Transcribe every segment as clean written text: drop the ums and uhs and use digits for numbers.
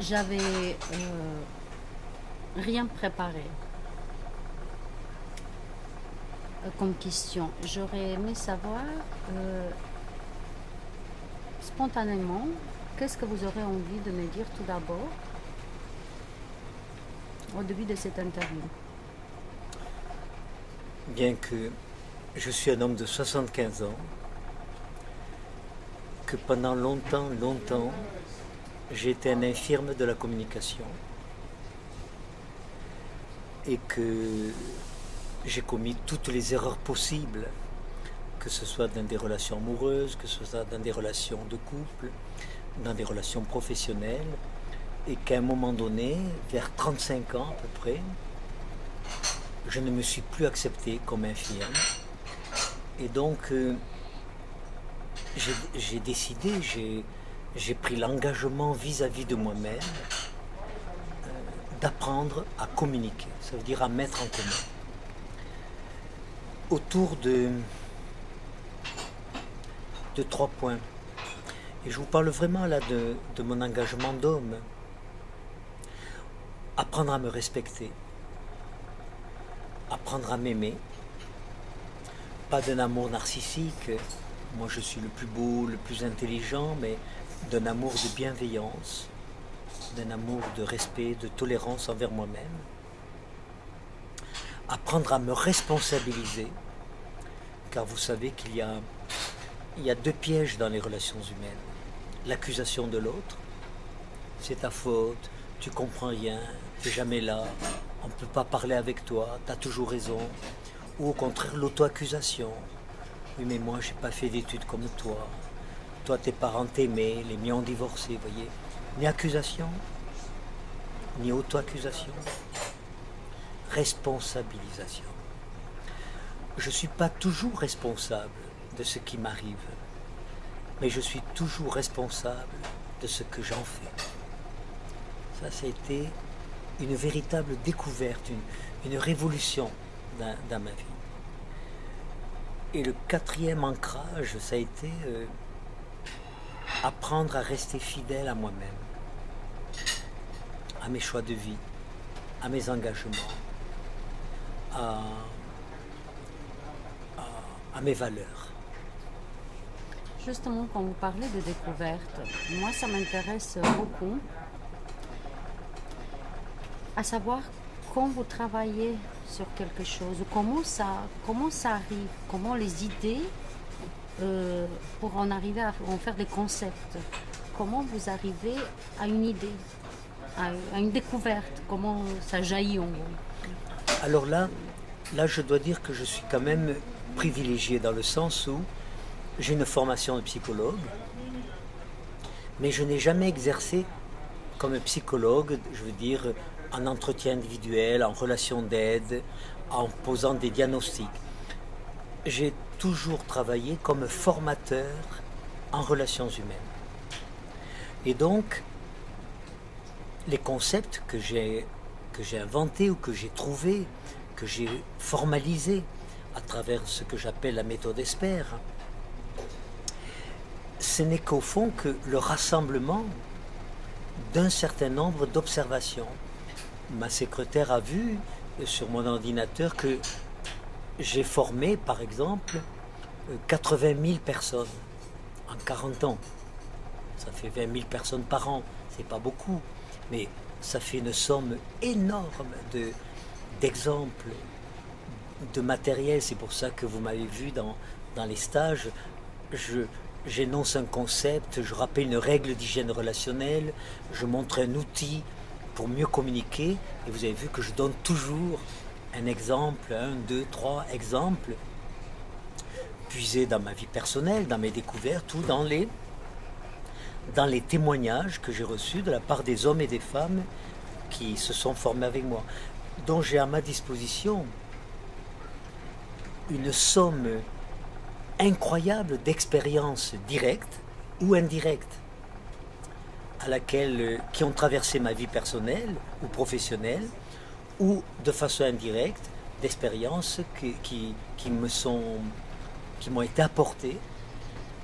j'avais rien préparé comme question. J'aurais aimé savoir spontanément qu'est-ce que vous aurez envie de me dire tout d'abord au début de cette interview. Bien que je suis un homme de 75 ans, que pendant longtemps, j'ai été un infirme de la communication et que j'ai commis toutes les erreurs possibles, que ce soit dans des relations amoureuses, que ce soit dans des relations de couple, dans des relations professionnelles, et qu'à un moment donné, vers 35 ans à peu près, je ne me suis plus accepté comme infirme. Et donc, j'ai décidé, j'ai pris l'engagement vis-à-vis de moi-même d'apprendre à communiquer, ça veut dire à mettre en commun. Autour de 3 points. Et je vous parle vraiment là de mon engagement d'homme. Apprendre à me respecter, apprendre à m'aimer, pas d'un amour narcissique, moi je suis le plus beau, le plus intelligent, mais d'un amour de bienveillance, d'un amour de respect, de tolérance envers moi-même. Apprendre à me responsabiliser, car vous savez qu'il y a 2 pièges dans les relations humaines. L'accusation de l'autre, c'est ta faute, tu comprends rien, tu n'es jamais là, on ne peut pas parler avec toi, tu as toujours raison. Ou au contraire l'auto-accusation. Oui mais moi j'ai pas fait d'études comme toi. Toi tes parents t'aimaient, les miens ont divorcé, vous voyez. Ni accusation, ni auto-accusation. Responsabilisation. Je ne suis pas toujours responsable de ce qui m'arrive, mais je suis toujours responsable de ce que j'en fais. Ça a été une véritable découverte, une révolution dans ma vie. Et le 4e ancrage, ça a été apprendre à rester fidèle à moi-même, à mes choix de vie, à mes engagements, à mes valeurs. Justement, quand vous parlez de découverte, moi ça m'intéresse beaucoup à savoir quand vous travaillez sur quelque chose, comment ça arrive, comment les idées pour en arriver à en faire des concepts, comment vous arrivez à une idée, à une découverte, comment ça jaillit en vous. Alors là, je dois dire que je suis quand même privilégié dans le sens où j'ai une formation de psychologue, mais je n'ai jamais exercé comme psychologue, je veux dire, en entretien individuel, en relation d'aide, en posant des diagnostics. J'ai toujours travaillé comme formateur en relations humaines. Et donc, les concepts que j'ai inventés ou que j'ai trouvés, que j'ai formalisés à travers ce que j'appelle la méthode ESPER, ce n'est qu'au fond que le rassemblement d'un certain nombre d'observations. Ma secrétaire a vu sur mon ordinateur que j'ai formé, par exemple, 80 000 personnes en 40 ans. Ça fait 20 000 personnes par an, c'est pas beaucoup, mais ça fait une somme énorme d'exemples, de matériel. C'est pour ça que vous m'avez vu dans les stages. J'énonce un concept, je rappelle une règle d'hygiène relationnelle, je montre un outil pour mieux communiquer, et vous avez vu que je donne toujours un exemple, 1, 2, 3 exemples, puisés dans ma vie personnelle, dans mes découvertes ou dans les témoignages que j'ai reçus de la part des hommes et des femmes qui se sont formés avec moi, dont j'ai à ma disposition une somme incroyable d'expériences directes ou indirectes qui ont traversé ma vie personnelle ou professionnelle, ou de façon indirecte d'expériences qui m'ont été apportées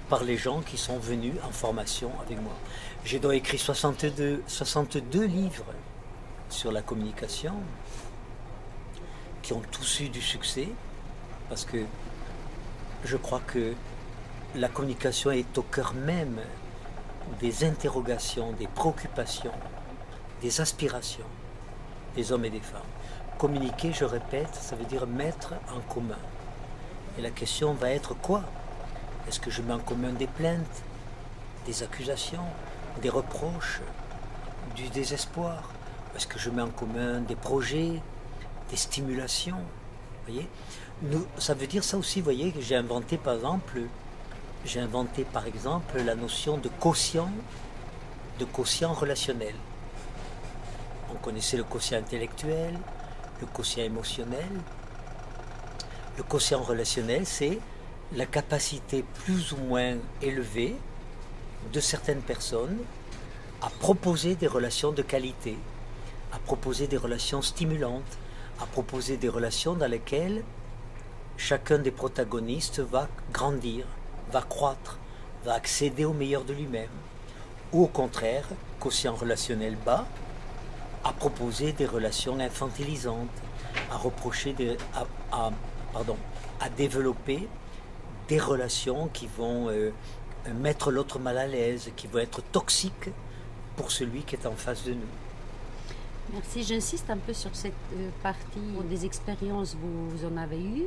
par les gens qui sont venus en formation avec moi. J'ai donc écrit 62 livres sur la communication, qui ont tous eu du succès, parce que je crois que la communication est au cœur même des interrogations, des préoccupations, des aspirations des hommes et des femmes. Communiquer, je répète, ça veut dire mettre en commun. Et la question va être quoi? Est-ce que je mets en commun des plaintes, des accusations, des reproches, du désespoir? Est-ce que je mets en commun des projets, des stimulations? Vous voyez, ça veut dire ça aussi, vous voyez, que j'ai inventé par exemple la notion de quotient relationnel. On connaissait le quotient intellectuel, le quotient émotionnel. Le quotient relationnel, c'est la capacité plus ou moins élevée de certaines personnes à proposer des relations de qualité, à proposer des relations stimulantes, à proposer des relations dans lesquelles chacun des protagonistes va grandir, va croître, va accéder au meilleur de lui-même. Ou au contraire, quotient relationnel bas, à proposer des relations infantilisantes, à développer des relations qui vont mettre l'autre mal à l'aise, qui vont être toxiques pour celui qui est en face de nous. Merci. J'insiste un peu sur cette partie des expériences. Vous en avez eu,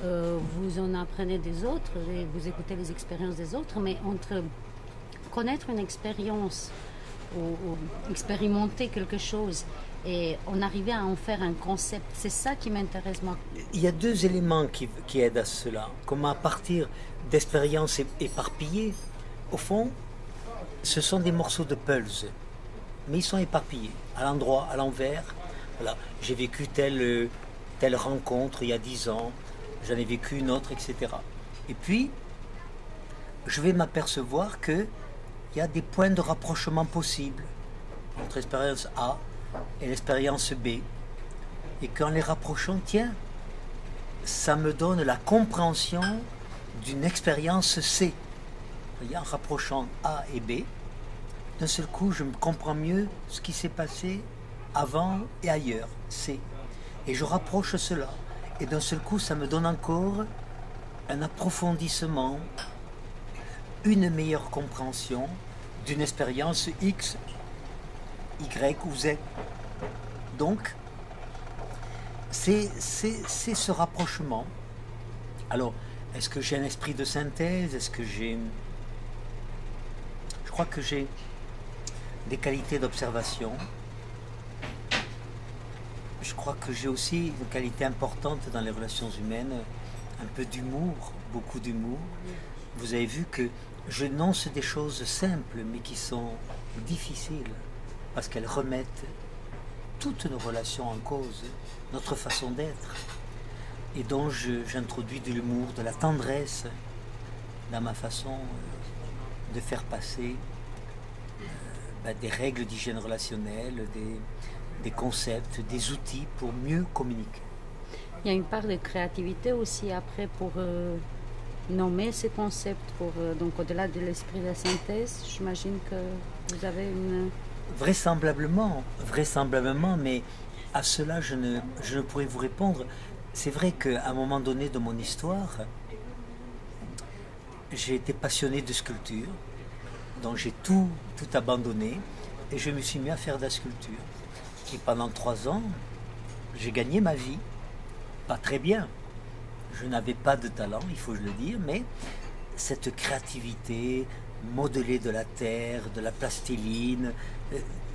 vous en apprenez des autres, et vous écoutez les expériences des autres, mais entre connaître une expérience ou expérimenter quelque chose et on arrivait à en faire un concept, c'est ça qui m'intéresse moi. Il y a deux éléments qui aident à cela. Comment à partir d'expériences éparpillées, au fond, ce sont des morceaux de puzzle, mais ils sont éparpillés, à l'endroit, à l'envers. Voilà. J'ai vécu telle rencontre il y a 10 ans, j'en ai vécu une autre, etc. Et puis, je vais m'apercevoir qu'il y a des points de rapprochement possibles entre l'expérience A et l'expérience B. Et qu'en les rapprochant, tiens, ça me donne la compréhension d'une expérience C. Vous voyez, en rapprochant A et B, d'un seul coup, je me comprends mieux ce qui s'est passé avant et ailleurs, C. Et je rapproche cela. Et d'un seul coup, ça me donne encore un approfondissement, une meilleure compréhension d'une expérience X, Y ou Z. Donc, c'est ce rapprochement. Alors, est-ce que j'ai un esprit de synthèse? Est-ce que j'ai... Je crois que j'ai des qualités d'observation. Je crois que j'ai aussi une qualité importante dans les relations humaines, un peu d'humour, beaucoup d'humour. Vous avez vu que je nonce des choses simples, mais qui sont difficiles, parce qu'elles remettent toutes nos relations en cause, notre façon d'être. Et donc j'introduis de l'humour, de la tendresse dans ma façon de faire passer des règles d'hygiène relationnelle, des concepts, des outils pour mieux communiquer. Il y a une part de créativité aussi après pour nommer ces concepts, donc au-delà de l'esprit de la synthèse, j'imagine que vous avez une... Vraisemblablement, mais à cela je ne pourrais vous répondre. C'est vrai qu'à un moment donné de mon histoire, j'ai été passionné de sculpture, donc j'ai tout abandonné et je me suis mis à faire de la sculpture. Et pendant 3 ans, j'ai gagné ma vie, pas très bien. Je n'avais pas de talent, il faut le dire, mais cette créativité, modeler de la terre, de la plastiline,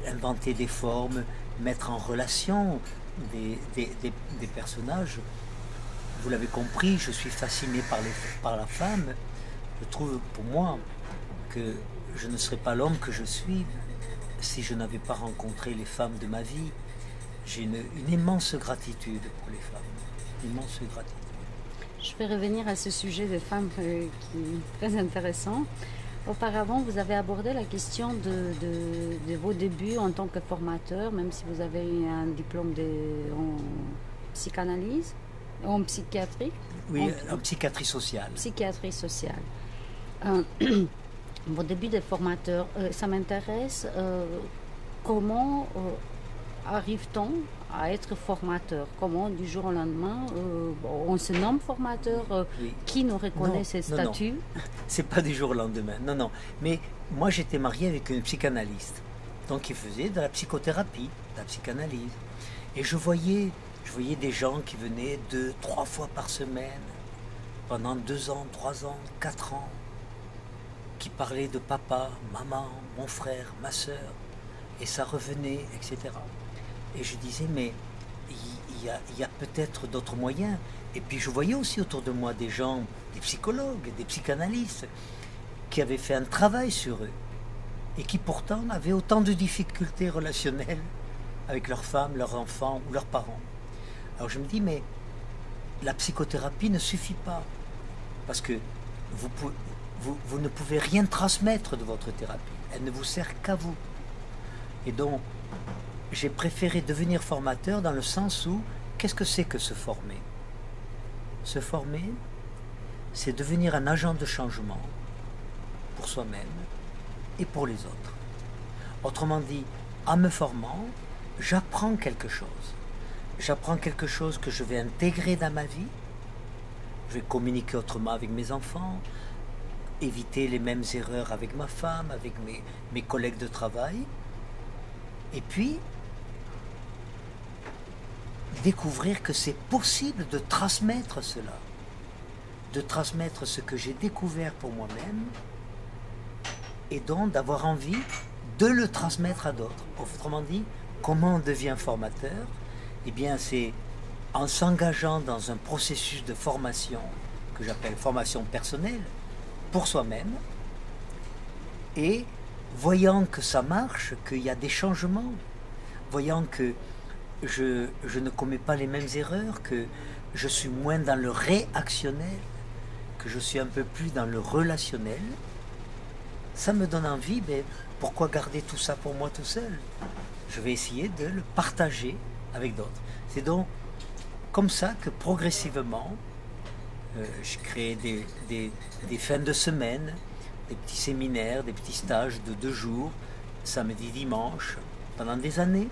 inventer des formes, mettre en relation des personnages. Vous l'avez compris, je suis fasciné par la femme. Je trouve pour moi que je ne serais pas l'homme que je suis si je n'avais pas rencontré les femmes de ma vie. J'ai une immense gratitude pour les femmes, une immense gratitude. Je vais revenir à ce sujet des femmes qui est très intéressant. Auparavant, vous avez abordé la question de vos débuts en tant que formateur, même si vous avez eu un diplôme en psychanalyse, en psychiatrie. Oui, en psychiatrie sociale. Psychiatrie sociale. Euh, Au début des formateurs, ça m'intéresse. Comment arrive-t-on à être formateur? Comment du jour au lendemain on se nomme formateur? Oui. Qui nous reconnaît Non, ces non, non. statuts? C'est pas du jour au lendemain. Non, non. Mais moi, j'étais marié avec une psychanalyste. Donc, il faisait de la psychothérapie, de la psychanalyse. Et je voyais des gens qui venaient 2, 3 fois par semaine, pendant 2 ans, 3 ans, 4 ans, qui parlaient de papa, maman, mon frère, ma soeur, et ça revenait, etc. Et je disais, mais il y a peut-être d'autres moyens. Et puis je voyais aussi autour de moi des gens, des psychologues, des psychanalystes, qui avaient fait un travail sur eux, et qui pourtant avaient autant de difficultés relationnelles avec leurs femmes, leurs enfants ou leurs parents. Alors je me dis, mais la psychothérapie ne suffit pas, parce que vous, vous ne pouvez rien transmettre de votre thérapie. Elle ne vous sert qu'à vous. Et donc, j'ai préféré devenir formateur dans le sens où, qu'est-ce que c'est que se former? Se former, c'est devenir un agent de changement pour soi-même et pour les autres. Autrement dit, en me formant, j'apprends quelque chose. J'apprends quelque chose que je vais intégrer dans ma vie. Je vais communiquer autrement avec mes enfants, éviter les mêmes erreurs avec ma femme, avec mes collègues de travail. Et puis, découvrir que c'est possible de transmettre cela, de transmettre ce que j'ai découvert pour moi-même, et donc d'avoir envie de le transmettre à d'autres. Autrement dit, comment on devient formateur? Eh bien, c'est en s'engageant dans un processus de formation que j'appelle formation personnelle pour soi-même, et voyant que ça marche, qu'il y a des changements, voyant que je ne commets pas les mêmes erreurs, que je suis moins dans le réactionnel, que je suis un peu plus dans le relationnel, ça me donne envie, mais pourquoi garder tout ça pour moi tout seul? Je vais essayer de le partager avec d'autres. C'est donc comme ça que progressivement, je crée des fins de semaine, des petits séminaires, des petits stages de 2 jours, samedi, dimanche, pendant des années,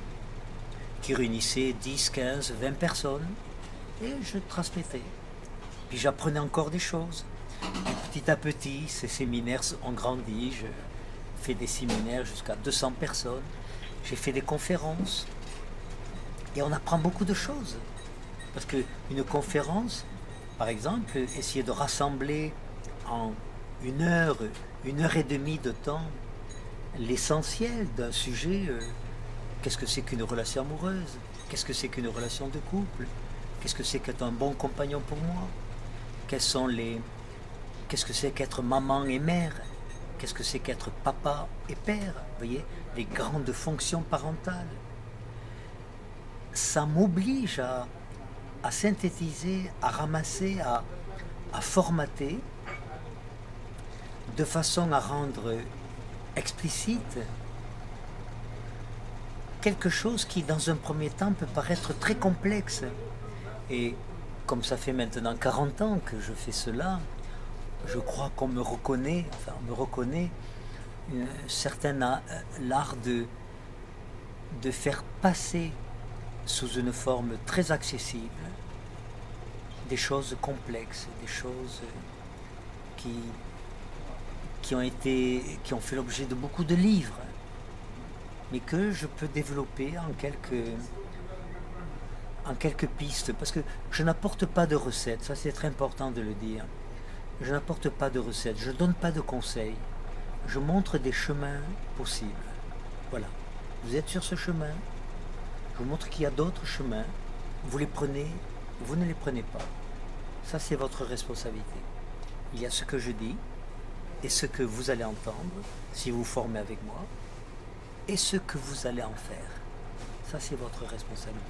qui réunissaient 10, 15, 20 personnes, et je transmettais. Puis j'apprenais encore des choses. Et petit à petit, ces séminaires ont grandi, je fais des séminaires jusqu'à 200 personnes, j'ai fait des conférences, et on apprend beaucoup de choses. Parce qu'une conférence, par exemple, essayer de rassembler en 1 heure, 1 heure et demie de temps, l'essentiel d'un sujet. Qu'est-ce que c'est qu'une relation amoureuse? Qu'est-ce que c'est qu'une relation de couple? Qu'est-ce que c'est qu'être un bon compagnon pour moi? Qu'est-ce que c'est qu'être maman et mère? Qu'est-ce que c'est qu'être papa et père? Vous voyez, les grandes fonctions parentales. Ça m'oblige à synthétiser, à ramasser, à formater, de façon à rendre explicite quelque chose qui, dans un premier temps, peut paraître très complexe. Et comme ça fait maintenant 40 ans que je fais cela, je crois qu'on me reconnaît, enfin, on me reconnaît l'art de faire passer sous une forme très accessible des choses complexes, des choses qui ont fait l'objet de beaucoup de livres, mais que je peux développer en quelques pistes, parce que je n'apporte pas de recettes, ça c'est très important de le dire. Je n'apporte pas de recettes, je ne donne pas de conseils, je montre des chemins possibles. Voilà, vous êtes sur ce chemin, je vous montre qu'il y a d'autres chemins, vous les prenez, vous ne les prenez pas. Ça c'est votre responsabilité. Il y a ce que je dis, et ce que vous allez entendre, si vous formez avec moi, et ce que vous allez en faire. Ça c'est votre responsabilité.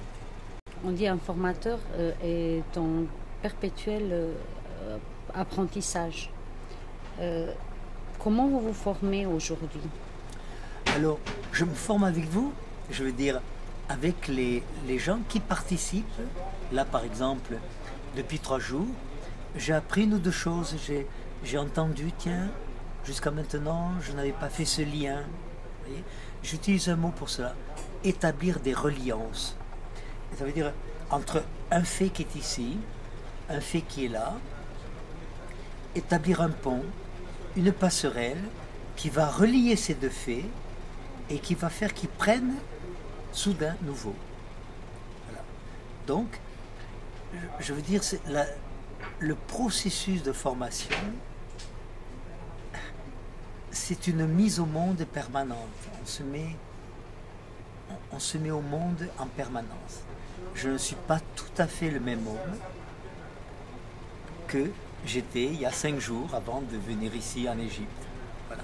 On dit un formateur est en perpétuel apprentissage. Comment vous vous formez aujourd'hui? Alors, je me forme avec vous, je veux dire, avec les gens qui participent. Là, par exemple, depuis 3 jours, j'ai appris une ou deux choses. J'ai entendu, tiens, Jusqu'à maintenant, je n'avais pas fait ce lien. Vous voyez, j'utilise un mot pour cela, établir des reliances. Ça veut dire entre un fait qui est ici, un fait qui est là, établir un pont, une passerelle qui va relier ces deux faits et qui va faire qu'ils prennent soudain nouveau. Voilà. Donc, je veux dire, le processus de formation, c'est une mise au monde permanente. On se met au monde en permanence. Je ne suis pas tout à fait le même homme que j'étais il y a 5 jours avant de venir ici en Égypte. Voilà.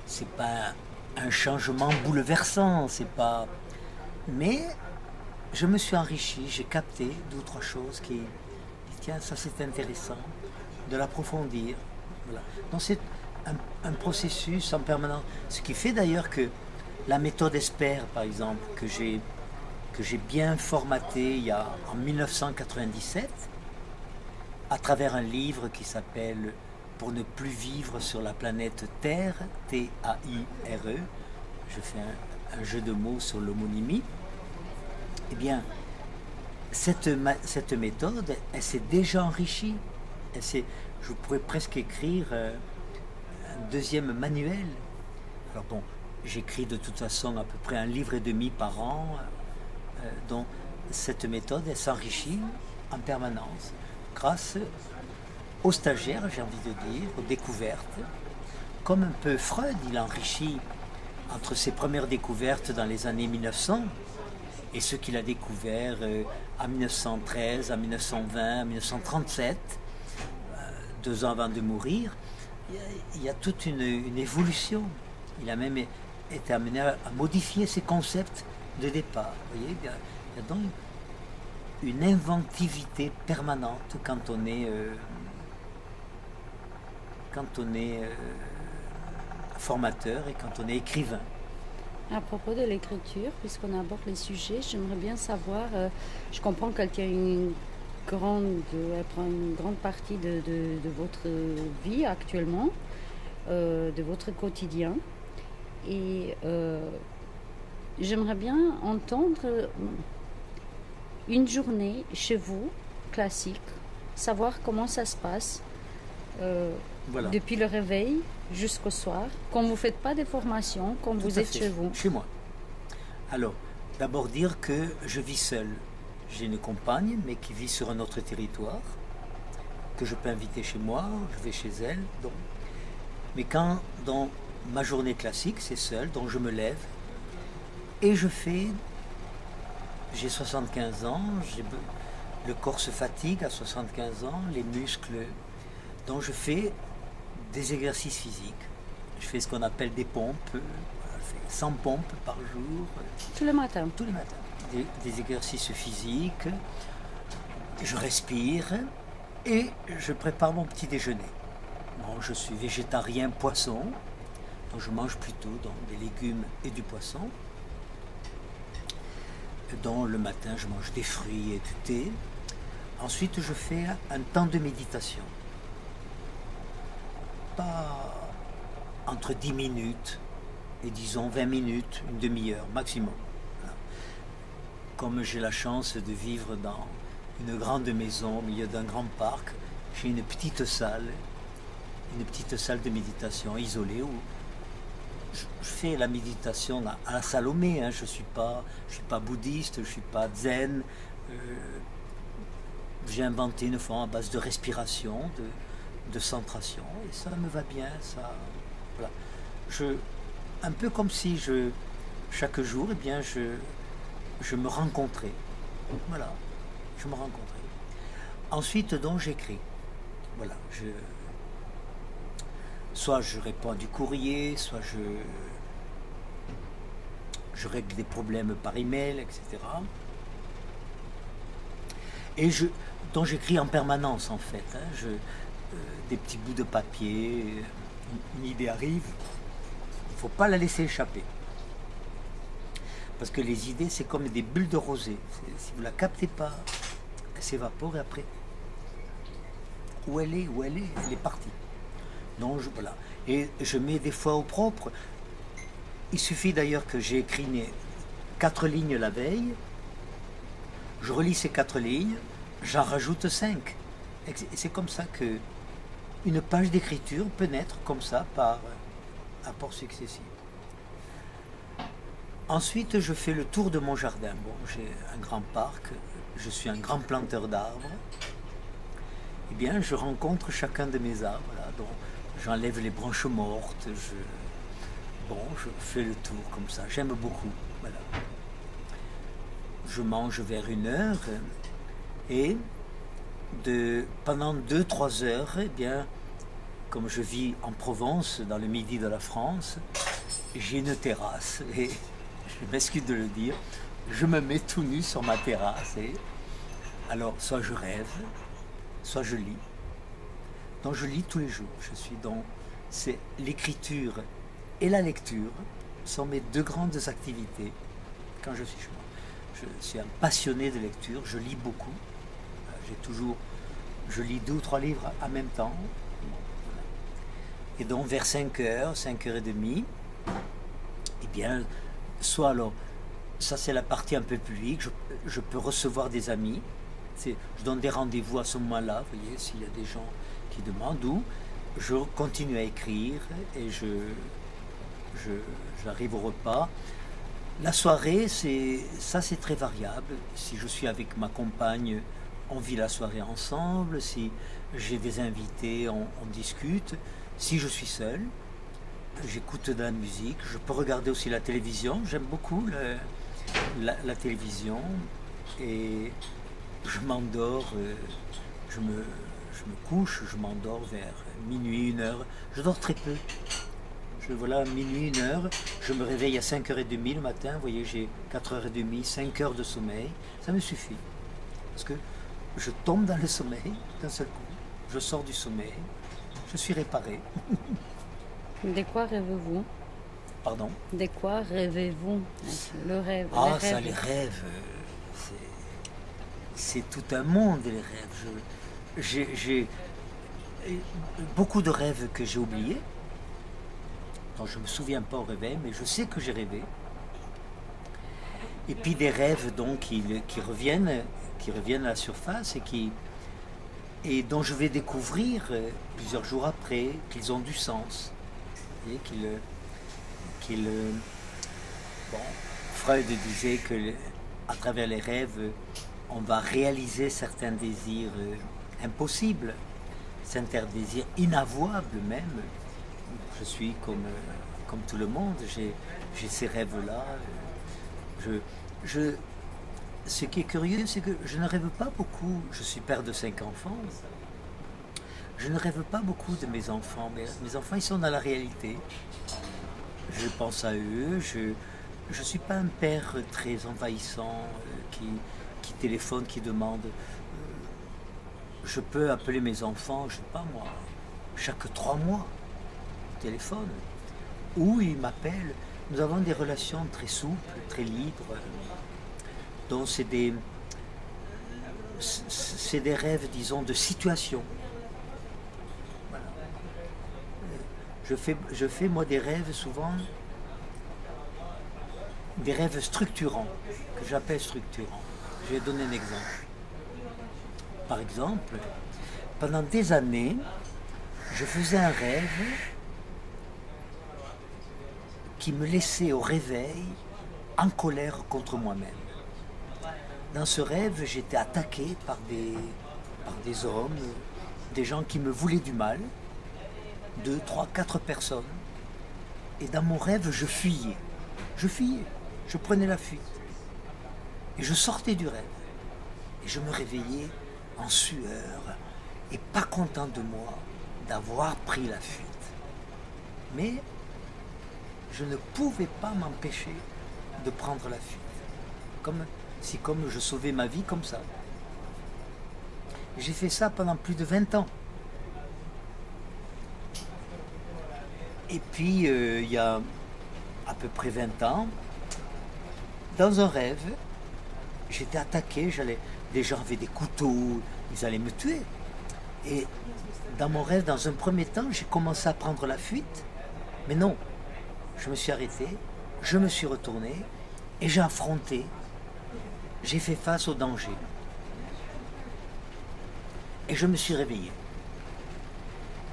C'est pas un changement bouleversant, c'est pas. Mais je me suis enrichi, j'ai capté 2 ou 3 choses qui. Tiens, ça c'est intéressant, de l'approfondir. Voilà. Donc c'est un processus en permanence. Ce qui fait d'ailleurs que la méthode Esper, par exemple, que j'ai bien formaté en 1997, à travers un livre qui s'appelle Pour ne plus vivre sur la planète Terre, T-A-I-R-E, je fais un jeu de mots sur l'homonymie, eh bien, cette méthode, elle s'est déjà enrichie. Je pourrais presque écrire un 2e manuel. Alors bon, j'écris de toute façon à peu près 1,5 livre par an, dont cette méthode, elle s'enrichit en permanence, grâce aux stagiaires, j'ai envie de dire, aux découvertes. Comme un peu Freud, il enrichit entre ses premières découvertes dans les années 1900 et ce qu'il a découvert en 1913, en 1920, en 1937, 2 ans avant de mourir. Il y a toute une évolution. Il a même été amené à modifier ses concepts de départ. Vous voyez, il y a donc une inventivité permanente quand on est formateur et quand on est écrivain. À propos de l'écriture, puisqu'on aborde les sujets, j'aimerais bien savoir, je comprends qu'elle tient elle prend une grande partie de votre vie actuellement, de votre quotidien, et j'aimerais bien entendre une journée chez vous, classique, savoir comment ça se passe Voilà. depuis le réveil jusqu'au soir, quand vous ne faites pas de formation, quand vous êtes chez vous. Chez moi. Alors, d'abord dire que je vis seul. J'ai une compagne, mais qui vit sur un autre territoire, que je peux inviter chez moi, je vais chez elle. Donc. Mais quand, dans ma journée classique, c'est seul, donc je me lève, et j'ai 75 ans, le corps se fatigue à 75 ans, les muscles, donc je fais des exercices physiques. Je fais ce qu'on appelle des pompes, je fais 100 pompes par jour. Tous les matins. Tous les matins. Des exercices physiques, je respire et je prépare mon petit déjeuner. Bon, je suis végétarien poisson, donc je mange plutôt des légumes et du poisson. Donc le matin, je mange des fruits et du thé. Ensuite, je fais un temps de méditation. Pas entre 10 minutes et disons 20 minutes, une demi-heure maximum. Voilà. Comme j'ai la chance de vivre dans une grande maison au milieu d'un grand parc, j'ai une petite salle de méditation isolée où je fais la méditation à la Salomé. Hein. Je suis pas bouddhiste, je suis pas zen. J'ai inventé une forme à base de respiration, de centration, et ça me va bien. Ça, voilà. Un peu comme si chaque jour, eh bien, je me rencontrais. Voilà, je me rencontrais. Ensuite, donc, j'écris. Voilà, soit je réponds à du courrier, soit je règle des problèmes par email, etc. Et donc j'écris en permanence en fait. Hein, des petits bouts de papier, une idée arrive, il ne faut pas la laisser échapper. Parce que les idées, c'est comme des bulles de rosée. Si vous ne la captez pas, elle s'évapore et après, où elle est partie. Non, voilà. Et je mets des fois au propre. Il suffit d'ailleurs que j'ai écrit 4 lignes la veille, je relis ces 4 lignes, j'en rajoute 5. Et c'est comme ça que une page d'écriture peut naître comme ça par apports successifs. Ensuite, je fais le tour de mon jardin. Bon, j'ai un grand parc, je suis un grand planteur d'arbres. Eh bien, je rencontre chacun de mes arbres, là, donc j'enlève les branches mortes, je fais le tour comme ça. J'aime beaucoup. Voilà. Je mange vers 1 heure et pendant 2-3 heures, eh bien, comme je vis en Provence, dans le midi de la France, j'ai une terrasse et je m'excuse de le dire, je me mets tout nu sur ma terrasse et alors soit je rêve, soit je lis. Donc je lis tous les jours. C'est l'écriture et la lecture sont mes 2 grandes activités quand je suis chez moi. Je suis un passionné de lecture, je lis beaucoup. Je lis 2 ou 3 livres en même temps. Et donc vers 5 heures, 5h30, eh bien, soit alors, ça c'est la partie un peu publique, je peux recevoir des amis. Je donne des rendez-vous à ce moment-là, vous voyez, s'il y a des gens qui demandent, ou je continue à écrire et j'arrive au repas. La soirée, c'est très variable. Si je suis avec ma compagne, on vit la soirée ensemble. Si j'ai des invités, on discute. Si je suis seul, j'écoute de la musique. Je peux regarder aussi la télévision. J'aime beaucoup la télévision. Et je m'endors, je me couche, je m'endors vers minuit, 1 heure. Je dors très peu. Voilà, minuit, 1 heure, je me réveille à 5h30 le matin, vous voyez, j'ai 4h30, 5 heures de sommeil, ça me suffit. Parce que je tombe dans le sommeil d'un seul coup, je sors du sommeil, je suis réparé. De quoi rêvez-vous? Pardon? De quoi rêvez-vous? Le rêve. Ah, ça, les rêves, c'est tout un monde, les rêves. J'ai beaucoup de rêves que j'ai oubliés. Je ne me souviens pas au réveil, mais je sais que j'ai rêvé. Et puis des rêves donc qui reviennent à la surface et dont je vais découvrir plusieurs jours après qu'ils ont du sens. Et Freud disait que à travers les rêves, on va réaliser certains désirs impossibles, certains désirs inavouables même. Je suis comme tout le monde, j'ai ces rêves-là. Ce qui est curieux, c'est que je ne rêve pas beaucoup. Je suis père de 5 enfants. Je ne rêve pas beaucoup de mes enfants, mais mes enfants, ils sont dans la réalité. Je pense à eux. Je ne suis pas un père très envahissant qui téléphone, qui demande. Je peux appeler mes enfants, je ne sais pas moi, chaque 3 mois. Téléphone, où il m'appelle. Nous avons des relations très souples, très libres. Donc c'est des rêves, disons, de situation. Voilà. Je fais moi des rêves souvent, des rêves structurants, que j'appelle structurants. Je vais donner un exemple. Par exemple, pendant des années, je faisais un rêve qui me laissait au réveil en colère contre moi-même. Dans ce rêve, j'étais attaqué par des hommes, des gens qui me voulaient du mal, 2, 3, 4 personnes. Et dans mon rêve, je fuyais. Je prenais la fuite. Et je sortais du rêve. Et je me réveillais en sueur et pas content de moi d'avoir pris la fuite. Mais je ne pouvais pas m'empêcher de prendre la fuite. Comme je sauvais ma vie comme ça. J'ai fait ça pendant plus de 20 ans. Et puis, il y a à peu près 20 ans, dans un rêve, j'étais attaqué, des gens avaient des couteaux, ils allaient me tuer. Et dans mon rêve, dans un premier temps, j'ai commencé à prendre la fuite. Mais non, je me suis arrêté, je me suis retourné et j'ai affronté, j'ai fait face au danger. Et je me suis réveillé.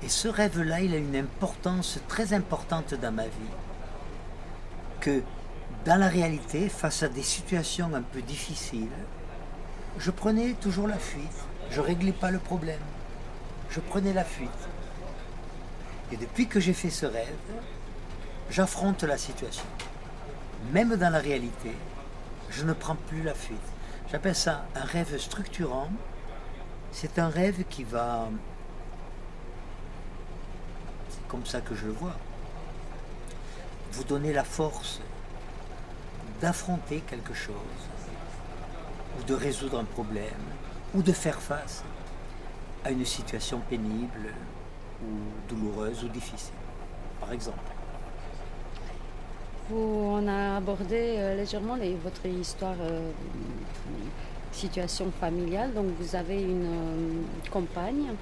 Et ce rêve-là, il a une importance très importante dans ma vie. Que dans la réalité, face à des situations un peu difficiles, je prenais toujours la fuite. Je ne réglais pas le problème. Je prenais la fuite. Et depuis que j'ai fait ce rêve, j'affronte la situation. Même dans la réalité, je ne prends plus la fuite. J'appelle ça un rêve structurant. C'est un rêve qui va, c'est comme ça que je le vois, vous donner la force d'affronter quelque chose, ou de résoudre un problème, ou de faire face à une situation pénible, ou douloureuse, ou difficile, par exemple. On a abordé légèrement votre histoire, situation familiale. Donc vous avez une compagne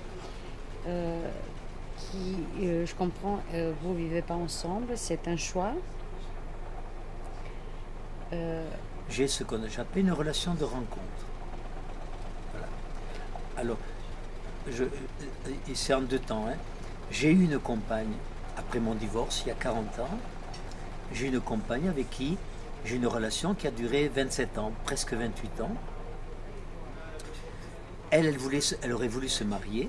qui, je comprends, vous ne vivez pas ensemble, c'est un choix. J'ai ce qu'on appelle une relation de rencontre. Voilà. Alors, c'est en deux temps. Hein. J'ai eu une compagne, après mon divorce, il y a 40 ans, j'ai une compagne avec qui j'ai une relation qui a duré 27 ans, presque 28 ans. Elle aurait voulu se marier,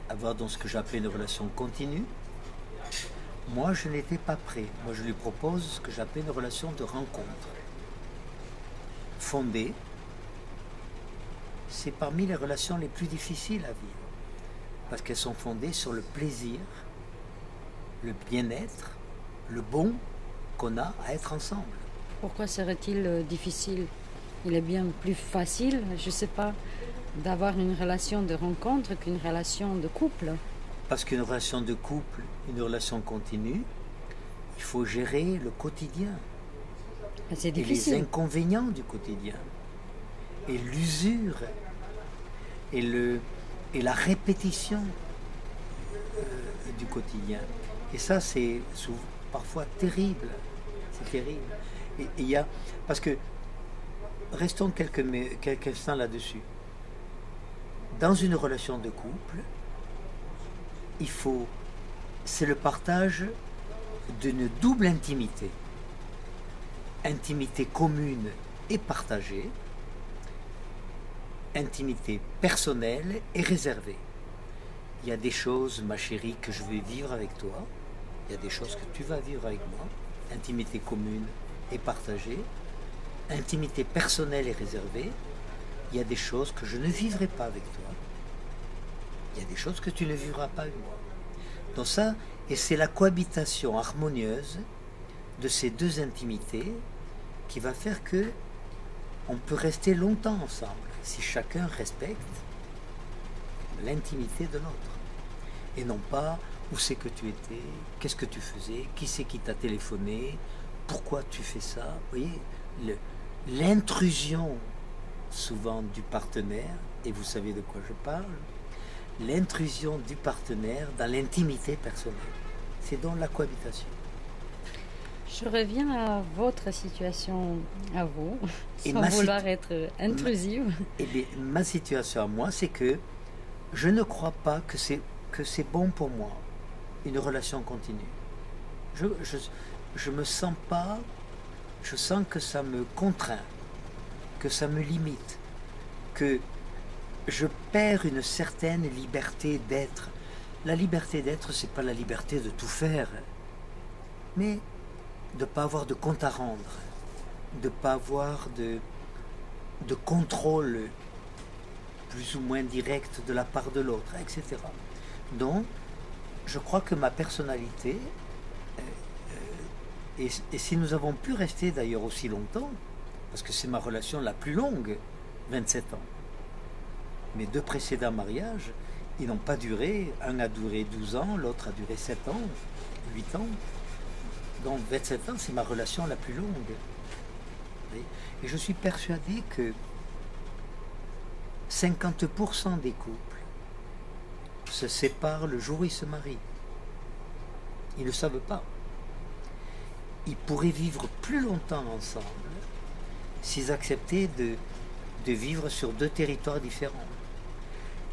avoir donc ce que j'appelle une relation continue. Moi, je n'étais pas prêt. Moi, je lui propose ce que j'appelle une relation de rencontre. Fondée, c'est parmi les relations les plus difficiles à vivre. Parce qu'elles sont fondées sur le plaisir, le bien-être, le bon qu'on a à être ensemble. Pourquoi serait-il difficile? Il est bien plus facile, je ne sais pas, d'avoir une relation de rencontre qu'une relation de couple. Parce qu'une relation de couple, une relation continue, il faut gérer le quotidien. C'est difficile. Et les inconvénients du quotidien. Et l'usure. Et la répétition du quotidien. Et ça, c'est parfois terrible. C'est terrible. Et il y a... Parce que, restons quelques instants là-dessus. Dans une relation de couple, c'est le partage d'une double intimité. Intimité commune et partagée, intimité personnelle et réservée. Il y a des choses, ma chérie, que je vais vivre avec toi. Il y a des choses que tu vas vivre avec moi. Intimité commune et partagée. Intimité personnelle et réservée. Il y a des choses que je ne vivrai pas avec toi. Il y a des choses que tu ne vivras pas avec moi. Donc ça, et c'est la cohabitation harmonieuse de ces deux intimités qui va faire que on peut rester longtemps ensemble si chacun respecte l'intimité de l'autre. Et non pas où c'est que tu étais, qu'est-ce que tu faisais, qui c'est qui t'a téléphoné, pourquoi tu fais ça. Vous voyez, l'intrusion souvent du partenaire, et vous savez de quoi je parle, l'intrusion du partenaire dans l'intimité personnelle. C'est donc la cohabitation. Je reviens à votre situation à vous, sans vouloir être intrusive. Eh bien, ma situation à moi, c'est que je ne crois pas que c'est bon pour moi, une relation continue. Je me sens pas, je sens que ça me contraint, que ça me limite, que je perds une certaine liberté d'être. La liberté d'être, c'est pas la liberté de tout faire, mais de ne pas avoir de compte à rendre, de ne pas avoir de contrôle plus ou moins direct de la part de l'autre, etc. Donc, je crois que ma personnalité, et si nous avons pu rester d'ailleurs aussi longtemps, parce que c'est ma relation la plus longue, 27 ans, mes deux précédents mariages, ils n'ont pas duré, un a duré 12 ans, l'autre a duré 7 ans, 8 ans. Donc 27 ans, c'est ma relation la plus longue. Et je suis persuadé que 50% des couples se séparent le jour où ils se marient. Ils ne le savent pas. Ils pourraient vivre plus longtemps ensemble s'ils acceptaient de vivre sur deux territoires différents.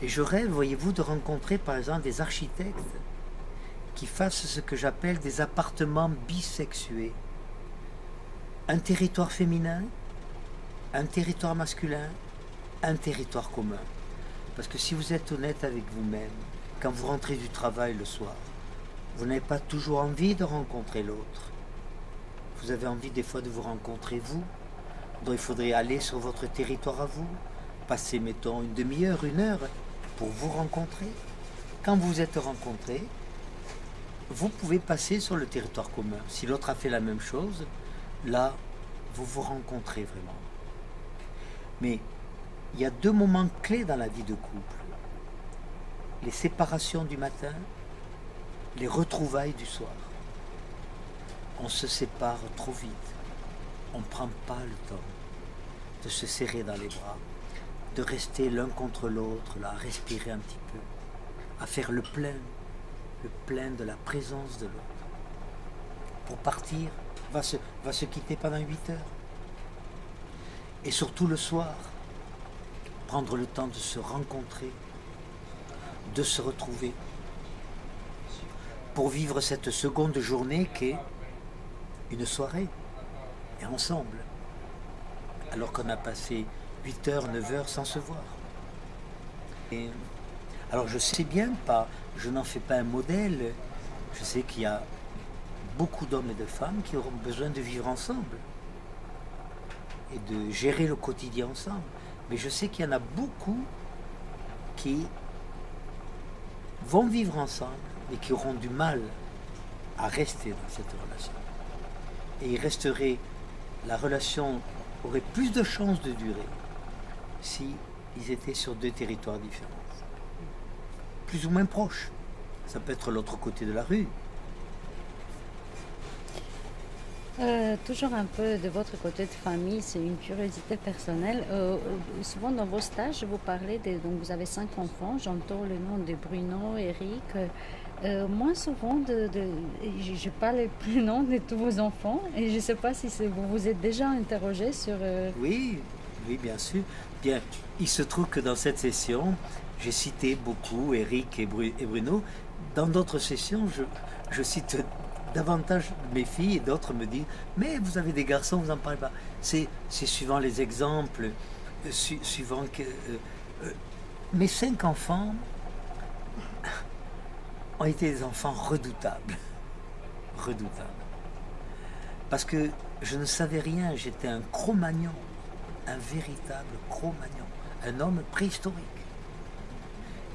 Et je rêve, voyez-vous, de rencontrer par exemple des architectes qui fassent ce que j'appelle des appartements bisexués. Un territoire féminin, un territoire masculin, un territoire commun. Parce que si vous êtes honnête avec vous-même, quand vous rentrez du travail le soir, vous n'avez pas toujours envie de rencontrer l'autre. Vous avez envie des fois de vous rencontrer vous, donc il faudrait aller sur votre territoire à vous, passer mettons une demi-heure, une heure pour vous rencontrer. Quand vous vous êtes rencontrés, vous pouvez passer sur le territoire commun. Si l'autre a fait la même chose, là, vous vous rencontrez vraiment. Mais il y a deux moments clés dans la vie de couple. Les séparations du matin, les retrouvailles du soir. On se sépare trop vite. On ne prend pas le temps de se serrer dans les bras, de rester l'un contre l'autre, là, à respirer un petit peu, à faire le plein de la présence de l'autre. Pour partir, va se quitter pendant 8 heures. Et surtout le soir, prendre le temps de se rencontrer, de se retrouver, pour vivre cette seconde journée qu'est une soirée, et ensemble, alors qu'on a passé 8 heures, 9 heures sans se voir. Et, alors je sais bien pas, je n'en fais pas un modèle, je sais qu'il y a beaucoup d'hommes et de femmes qui auront besoin de vivre ensemble et de gérer le quotidien ensemble. Mais je sais qu'il y en a beaucoup qui vont vivre ensemble et qui auront du mal à rester dans cette relation. Et la relation aurait plus de chances de durer si ils étaient sur deux territoires différents. Plus ou moins proches. Ça peut être l'autre côté de la rue. Toujours un peu de votre côté de famille, c'est une curiosité personnelle. Souvent dans vos stages, vous parlez donc vous avez 5 enfants, j'entends le nom de Bruno, Eric. Moins souvent, je parle le prénom de tous vos enfants et je ne sais pas si vous vous êtes déjà interrogé sur... Oui, bien sûr. Bien, il se trouve que dans cette session, j'ai cité beaucoup Eric et Bruno. Dans d'autres sessions, je cite davantage mes filles et d'autres me disent « Mais vous avez des garçons, vous n'en parlez pas. » C'est suivant les exemples, suivant que... mes 5 enfants ont été des enfants redoutables. Redoutables. Parce que je ne savais rien, j'étais un Cro-Magnon, un véritable Cro-Magnon, un homme préhistorique.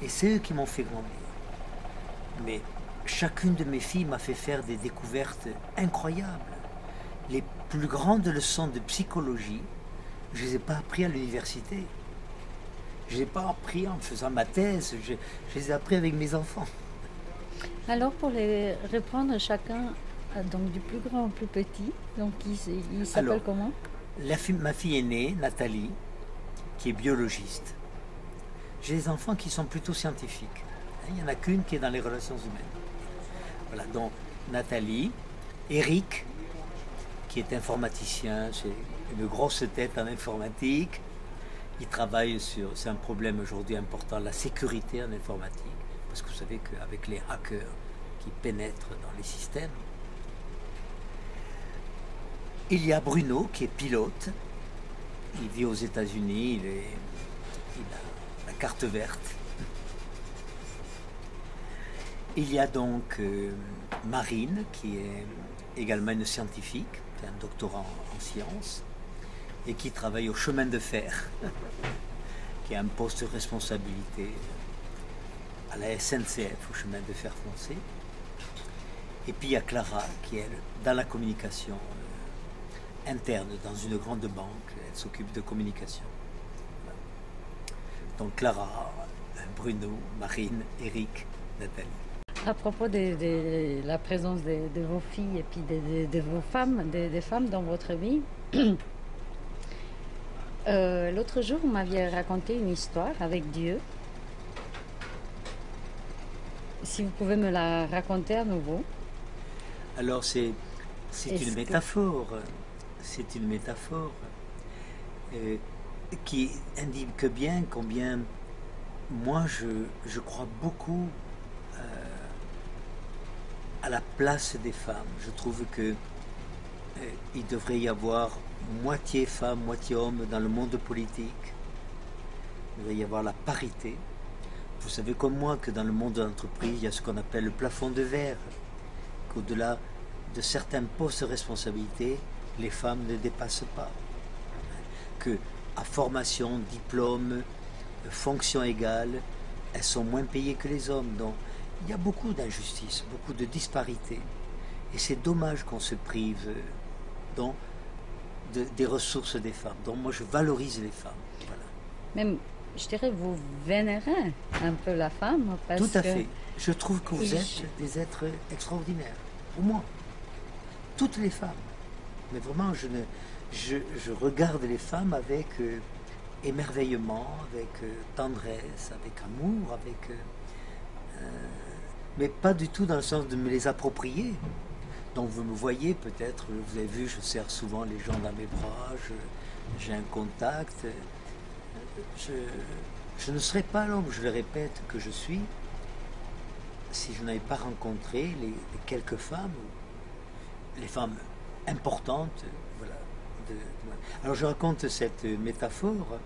Et c'est eux qui m'ont fait grandir. Mais chacune de mes filles m'a fait faire des découvertes incroyables. Les plus grandes leçons de psychologie, je ne les ai pas appris à l'université. Je ne les ai pas appris en faisant ma thèse, je les ai appris avec mes enfants. Alors pour les reprendre chacun, donc du plus grand au plus petit, donc il s'appelle comment? Ma fille aînée, Nathalie, qui est biologiste. J'ai des enfants qui sont plutôt scientifiques. Il n'y en a qu'une qui est dans les relations humaines. Voilà, donc Nathalie, Eric, qui est informaticien, c'est une grosse tête en informatique. Il travaille sur, c'est un problème aujourd'hui important, la sécurité en informatique. Parce que vous savez qu'avec les hackers qui pénètrent dans les systèmes, il y a Bruno qui est pilote. Il vit aux États-Unis, il a la carte verte. Il y a donc Marine qui est également une scientifique, qui a un doctorat en sciences et qui travaille au chemin de fer, qui a un poste de responsabilité à la SNCF, au chemin de fer français. Et puis il y a Clara qui est dans la communication interne dans une grande banque, elle s'occupe de communication. Voilà. Donc Clara, Bruno, Marine, Eric, Nathalie. À propos de la présence de vos filles et puis de vos femmes, des femmes dans votre vie, l'autre jour vous m'aviez raconté une histoire avec Dieu. si vous pouvez me la raconter à nouveau. Alors c'est Est-ce une que métaphore, c'est une métaphore euh, qui indique bien combien moi je crois beaucoup à la place des femmes. Je trouve que il devrait y avoir moitié femmes, moitié hommes dans le monde politique. Il devrait y avoir la parité. Vous savez comme moi que dans le monde de l'entreprise, il y a ce qu'on appelle le plafond de verre, qu'au-delà de certains postes de responsabilité, les femmes ne dépassent pas. Que à formation, diplôme, fonction égale, elles sont moins payées que les hommes. Donc il y a beaucoup d'injustices, beaucoup de disparités. Et c'est dommage qu'on se prive donc, des ressources des femmes. Donc moi je valorise les femmes. Voilà. même, je dirais, vous vénérez un peu la femme parce Tout à que fait. Je trouve que vous je- êtes des êtres extraordinaires. Pour moi. Toutes les femmes. Mais vraiment, je regarde les femmes avec émerveillement, avec tendresse, avec amour, mais pas du tout dans le sens de me les approprier. Donc vous me voyez peut-être, vous avez vu, je serre souvent les gens dans mes bras, j'ai un contact. Je, je ne serais pas l'homme, je le répète, que je suis si je n'avais pas rencontré les quelques femmes, les femmes importantes. Voilà, alors je raconte cette métaphore.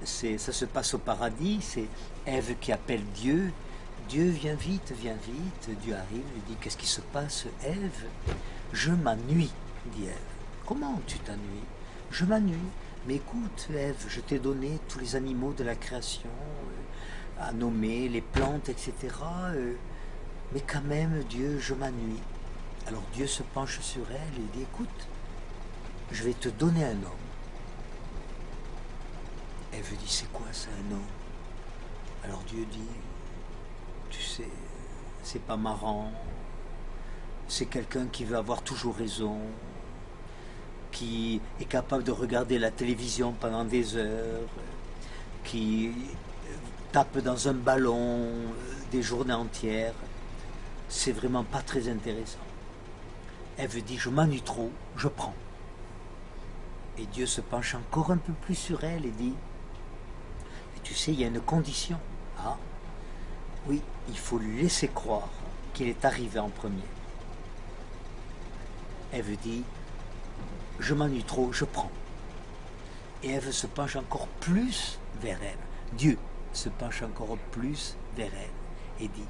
Ça se passe au paradis, c'est Ève qui appelle Dieu. Dieu, viens vite, viens vite. Dieu arrive, lui dit, qu'est-ce qui se passe, Ève? Je m'ennuie, dit Ève. Comment tu t'ennuies? Je m'ennuie. Mais écoute, Ève, je t'ai donné tous les animaux de la création, à nommer, les plantes, etc. Mais quand même, Dieu, je m'ennuie. Alors Dieu se penche sur elle et dit, écoute, je vais te donner un homme. Ève dit, c'est quoi ça, un homme? Alors Dieu dit, tu sais, c'est pas marrant. C'est quelqu'un qui veut avoir toujours raison, qui est capable de regarder la télévision pendant des heures, qui tape dans un ballon des journées entières. C'est vraiment pas très intéressant. Ève dit, je m'ennuie trop, je prends. Et Dieu se penche encore un peu plus sur elle et dit, et tu sais, il y a une condition. Ah, oui, il faut lui laisser croire qu'il est arrivé en premier. Ève dit, je m'ennuie trop, je prends. Et Ève se penche encore plus vers elle. Dieu se penche encore plus vers elle et dit,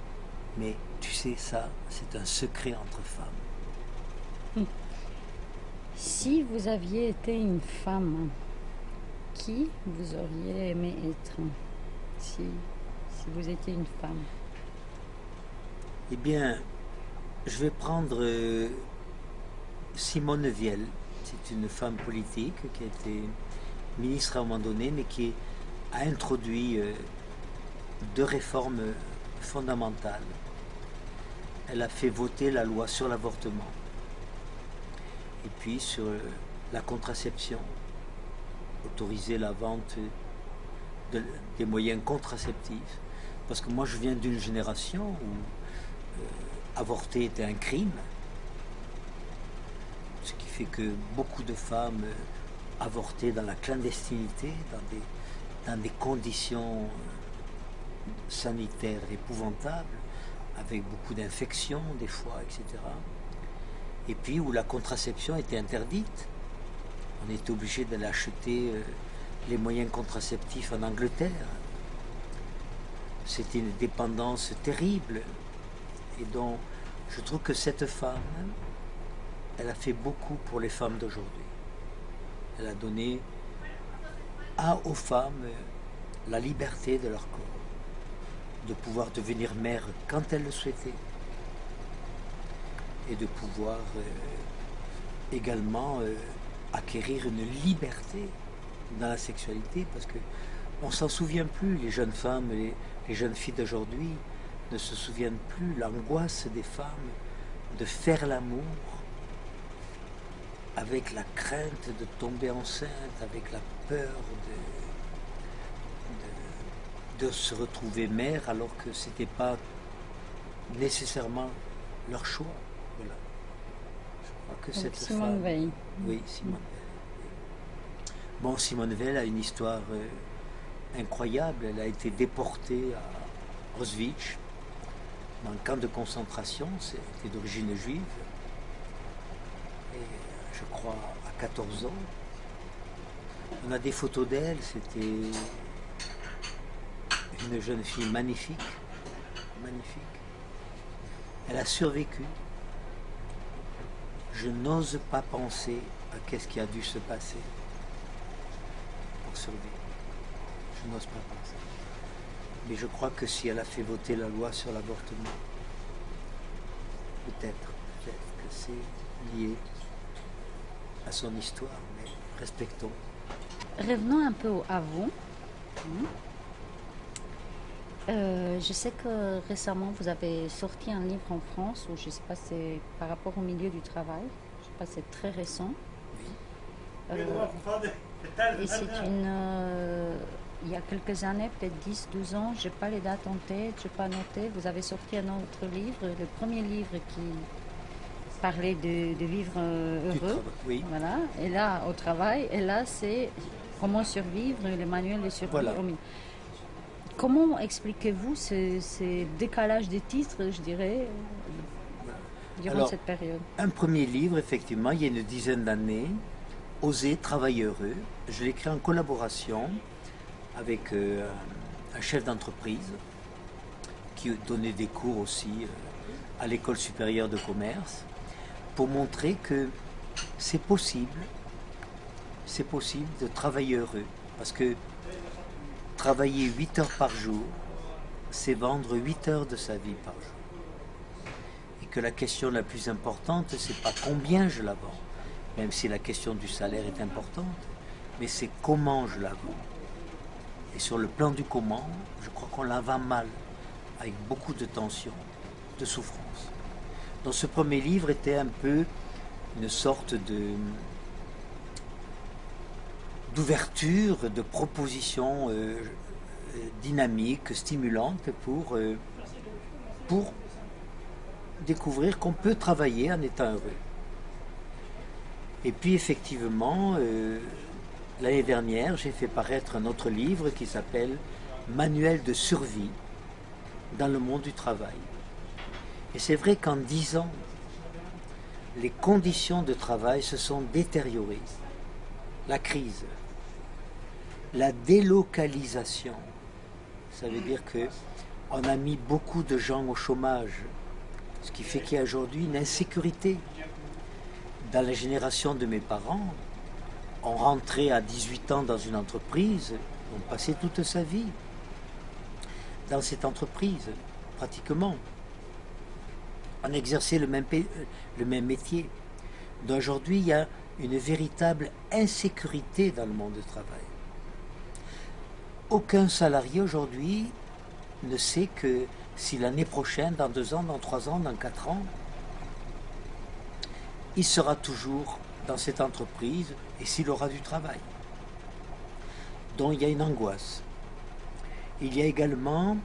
mais tu sais, ça, c'est un secret entre femmes. si vous aviez été une femme, qui vous auriez aimé être si vous étiez une femme? Eh bien, je vais prendre Simone Veil. C'est une femme politique qui a été ministre à un moment donné, mais qui a introduit deux réformes fondamentales. Elle a fait voter la loi sur l'avortement et puis sur la contraception, autoriser la vente des moyens contraceptifs. Parce que moi je viens d'une génération où avorter était un crime, ce qui fait que beaucoup de femmes avortaient dans la clandestinité, dans des conditions sanitaires épouvantables, avec beaucoup d'infections des fois, etc. Et puis où la contraception était interdite. On était obligé d'aller acheter les moyens contraceptifs en Angleterre. C'était une dépendance terrible. Et donc, je trouve que cette femme, elle a fait beaucoup pour les femmes d'aujourd'hui. Elle a donné aux femmes la liberté de leur corps, de pouvoir devenir mère quand elles le souhaitaient, et de pouvoir également acquérir une liberté dans la sexualité, parce que on s'en souvient plus, les jeunes femmes, les jeunes filles d'aujourd'hui ne se souviennent plus l'angoisse des femmes de faire l'amour avec la crainte de tomber enceinte, avec la peur de se retrouver mère, alors que c'était pas nécessairement leur choix. Voilà. Je crois que cette Simone femme... Veil. Oui, Simone Veil. Bon, Simone Veil a une histoire incroyable. Elle a été déportée à Auschwitz, dans le camp de concentration. C'était d'origine juive. Et je crois à 14 ans. On a des photos d'elle. C'était une jeune fille magnifique. Magnifique. Elle a survécu. Je n'ose pas penser à qu'est-ce qui a dû se passer pour survivre. Je n'ose pas penser. Mais je crois que si elle a fait voter la loi sur l'avortement, peut-être que c'est lié à son histoire, mais respectons. Revenons un peu à vous. Je sais que récemment vous avez sorti un livre en France, ou je ne sais pas, c'est par rapport au milieu du travail. Je ne sais pas, c'est très récent. Et c'est il y a quelques années, peut-être 10, 12 ans, je n'ai pas les dates en tête, je n'ai pas noté. Vous avez sorti un autre livre, le premier livre qui parlait de vivre heureux. Oui. Voilà. Et là, au travail, et là, c'est comment survivre, le manuel de survie. Voilà. Comment expliquez-vous ces décalages des titres, je dirais, durant cette période? Un premier livre, effectivement, il y a une dizaine d'années, Oser travailler heureux. Je l'ai écrit en collaboration avec un chef d'entreprise qui donnait des cours aussi à l'école supérieure de commerce pour montrer que c'est possible de travailler heureux. Parce que travailler 8 heures par jour, c'est vendre 8 heures de sa vie par jour. Et que la question la plus importante, c'est pas combien je la vends, même si la question du salaire est importante, mais c'est comment je la vends. Et sur le plan du comment, je crois qu'on la vend mal, avec beaucoup de tension, de souffrance. Donc ce premier livre était un peu une sorte d'ouverture, de proposition dynamique, stimulante pour découvrir qu'on peut travailler en étant heureux. Et puis effectivement, l'année dernière, j'ai fait paraître un autre livre qui s'appelle Manuel de survie dans le monde du travail. Et c'est vrai qu'en 10 ans, les conditions de travail se sont détériorées. La crise, la délocalisation, ça veut dire qu'on a mis beaucoup de gens au chômage, ce qui fait qu'il y a aujourd'hui une insécurité. Dans la génération de mes parents, on rentrait à 18 ans dans une entreprise, on passait toute sa vie dans cette entreprise, pratiquement. On exerçait le même métier. D'aujourd'hui, il y a une véritable insécurité dans le monde du travail. Aucun salarié aujourd'hui ne sait que si l'année prochaine, dans 2 ans, dans 3 ans, dans 4 ans, il sera toujours dans cette entreprise et s'il aura du travail. Donc il y a une angoisse. Il y a également,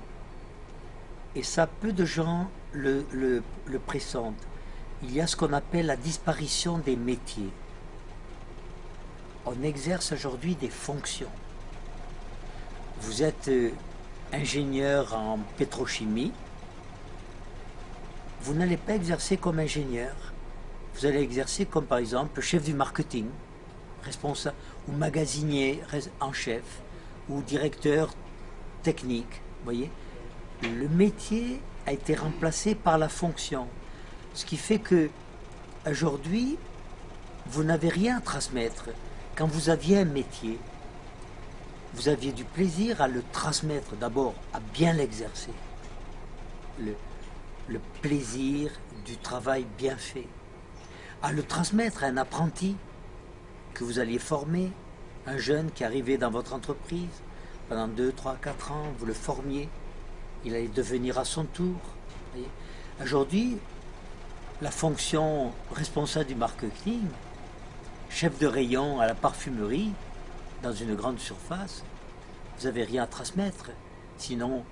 et ça peu de gens le pressentent, il y a ce qu'on appelle la disparition des métiers. On exerce aujourd'hui des fonctions. Vous êtes ingénieur en pétrochimie, vous n'allez pas exercer comme ingénieur. Vous allez exercer comme par exemple chef du marketing, responsable, ou magasinier en chef, ou directeur technique. Vous voyez, le métier a été remplacé par la fonction. Ce qui fait que aujourd'hui, vous n'avez rien à transmettre. Quand vous aviez un métier, vous aviez du plaisir à le transmettre, d'abord à bien l'exercer. Le plaisir du travail bien fait. À le transmettre à un apprenti que vous alliez former, un jeune qui arrivait dans votre entreprise, pendant 2, 3, 4 ans, vous le formiez, il allait devenir à son tour. Aujourd'hui, la fonction responsable du marketing, chef de rayon à la parfumerie, dans une grande surface, vous n'avez rien à transmettre. Sinon,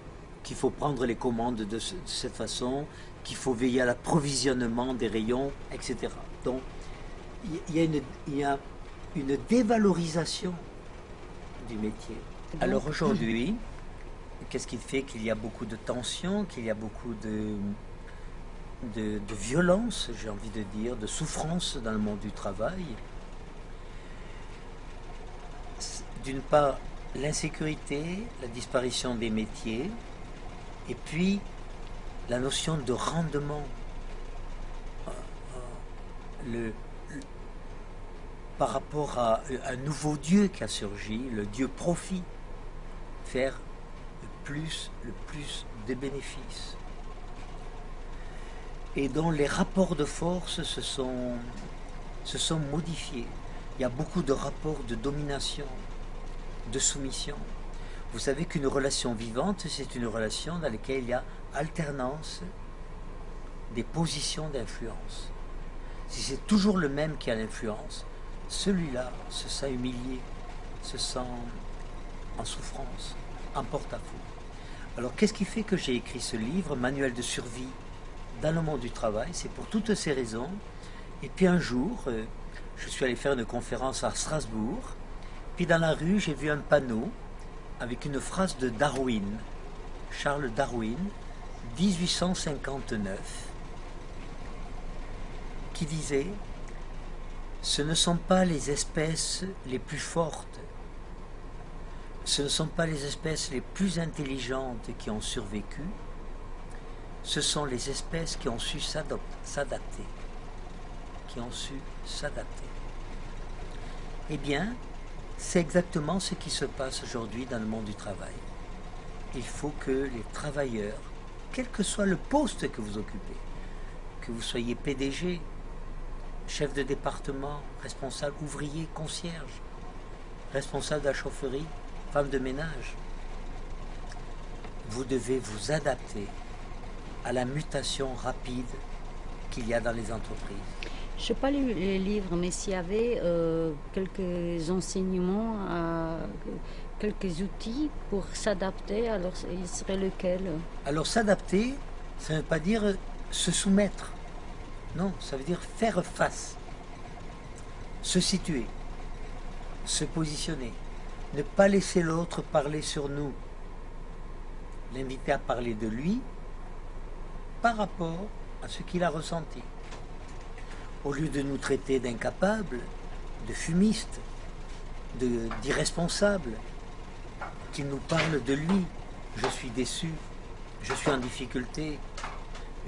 qu'il faut prendre les commandes de cette façon, qu'il faut veiller à l'approvisionnement des rayons, etc. Donc, il y a une dévalorisation du métier. Alors aujourd'hui, qu'est-ce qui fait qu'il y a beaucoup de tensions, qu'il y a beaucoup de violence, j'ai envie de dire, de souffrance dans le monde du travail? D'une part, l'insécurité, la disparition des métiers, et puis la notion de rendement. Par rapport à un nouveau Dieu qui a surgi, le Dieu profit, faire le plus de bénéfices. Et dont les rapports de force se sont modifiés. Il y a beaucoup de rapports de domination, de soumission. Vous savez qu'une relation vivante, c'est une relation dans laquelle il y a alternance des positions d'influence. Si c'est toujours le même qui a l'influence, celui-là se sent humilié, se sent en souffrance, en porte-à-faux. Alors qu'est-ce qui fait que j'ai écrit ce livre, Manuel de survie dans le monde du travail? C'est pour toutes ces raisons. Et puis un jour, je suis allé faire une conférence à Strasbourg, puis dans la rue, j'ai vu un panneau avec une phrase de Darwin, Charles Darwin, 1859, qui disait « Ce ne sont pas les espèces les plus fortes, ce ne sont pas les espèces les plus intelligentes qui ont survécu, ce sont les espèces qui ont su s'adapter, qui ont su s'adapter. » Eh bien, c'est exactement ce qui se passe aujourd'hui dans le monde du travail. Il faut que les travailleurs, quel que soit le poste que vous occupez, que vous soyez PDG, chef de département, responsable ouvrier, concierge, responsable de la chaufferie, femme de ménage, vous devez vous adapter à la mutation rapide qu'il y a dans les entreprises. Je n'ai pas lu les livres, mais s'il y avait quelques enseignements, quelques outils pour s'adapter, alors il serait lequel? Alors s'adapter, ça ne veut pas dire se soumettre. Non, ça veut dire faire face, se situer, se positionner, ne pas laisser l'autre parler sur nous, l'inviter à parler de lui par rapport à ce qu'il a ressenti. Au lieu de nous traiter d'incapables, de fumistes, d'irresponsables, qu'il nous parle de lui. Je suis déçu, je suis en difficulté,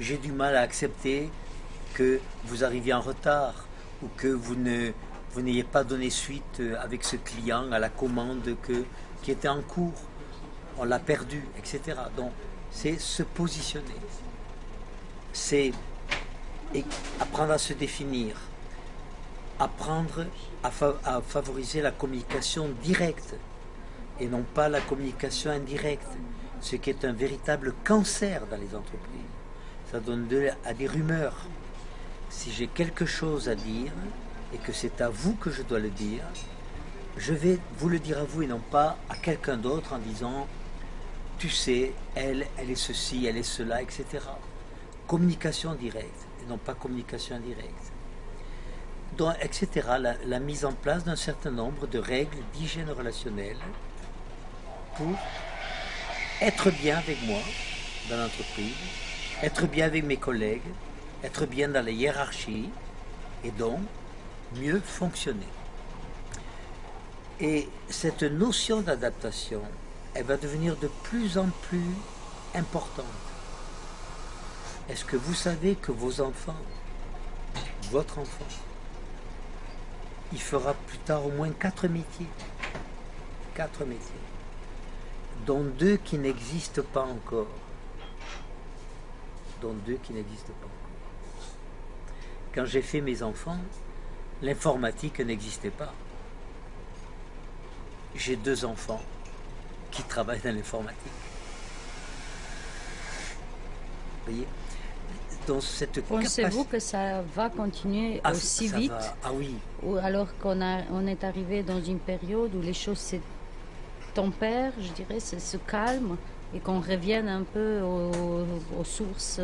j'ai du mal à accepter que vous arriviez en retard ou que vous n'ayez pas donné suite avec ce client à la commande qui était en cours. On l'a perdu, etc. Donc, c'est se positionner. C'est apprendre à se définir, apprendre à favoriser la communication directe et non pas la communication indirecte, ce qui est un véritable cancer dans les entreprises. Ça donne à des rumeurs. Si j'ai quelque chose à dire et que c'est à vous que je dois le dire, je vais vous le dire à vous et non pas à quelqu'un d'autre en disant « tu sais, elle est ceci, elle est cela, etc. » Communication directe et non pas communication indirecte. Donc, etc. La mise en place d'un certain nombre de règles d'hygiène relationnelle pour être bien avec moi dans l'entreprise, être bien avec mes collègues, être bien dans la hiérarchie et donc mieux fonctionner. Et cette notion d'adaptation, elle va devenir de plus en plus importante. Est-ce que vous savez que vos enfants, votre enfant, il fera plus tard au moins 4 métiers, 4 métiers, dont 2 qui n'existent pas encore, dont 2 qui n'existent pas encore. Quand j'ai fait mes enfants, l'informatique n'existait pas. J'ai 2 enfants qui travaillent dans l'informatique. Vous voyez? Dans cette Pensez-vous que ça va continuer aussi vite? Ah oui. Ou alors on est arrivé dans une période où les choses se tempèrent, je dirais, se calment, et qu'on revienne un peu aux sources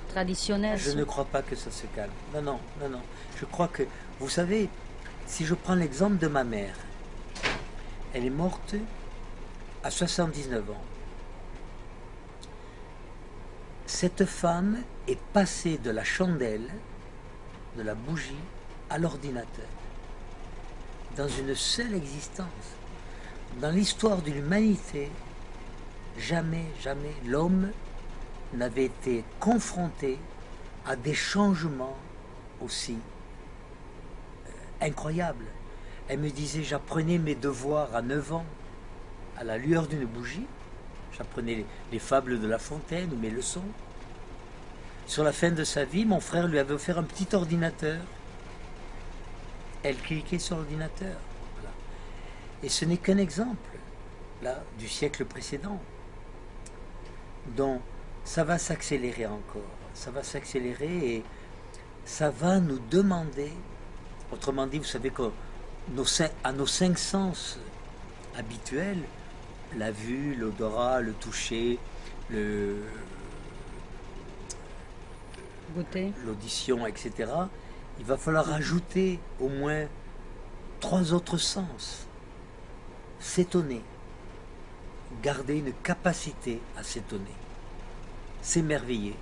traditionnelles. Je ne crois pas que ça se calme. Non, non, non, non. Je crois que, vous savez, si je prends l'exemple de ma mère, elle est morte à 79 ans. Cette femme est passée de la chandelle, de la bougie, à l'ordinateur. Dans une seule existence. Dans l'histoire de l'humanité, jamais, jamais l'homme n'avait été confronté à des changements aussi incroyables. Elle me disait, j'apprenais mes devoirs à 9 ans à la lueur d'une bougie. J'apprenais les fables de La Fontaine ou mes leçons. Sur la fin de sa vie, mon frère lui avait offert un petit ordinateur. Elle cliquait sur l'ordinateur. Voilà. Et ce n'est qu'un exemple, là, du siècle précédent. Donc, ça va s'accélérer encore. Ça va s'accélérer et ça va nous demander, autrement dit, vous savez qu'à nos 5 sens habituels, la vue, l'odorat, le toucher, l'audition, etc., il va falloir ajouter au moins 3 autres sens. S'étonner, garder une capacité à s'étonner, s'émerveiller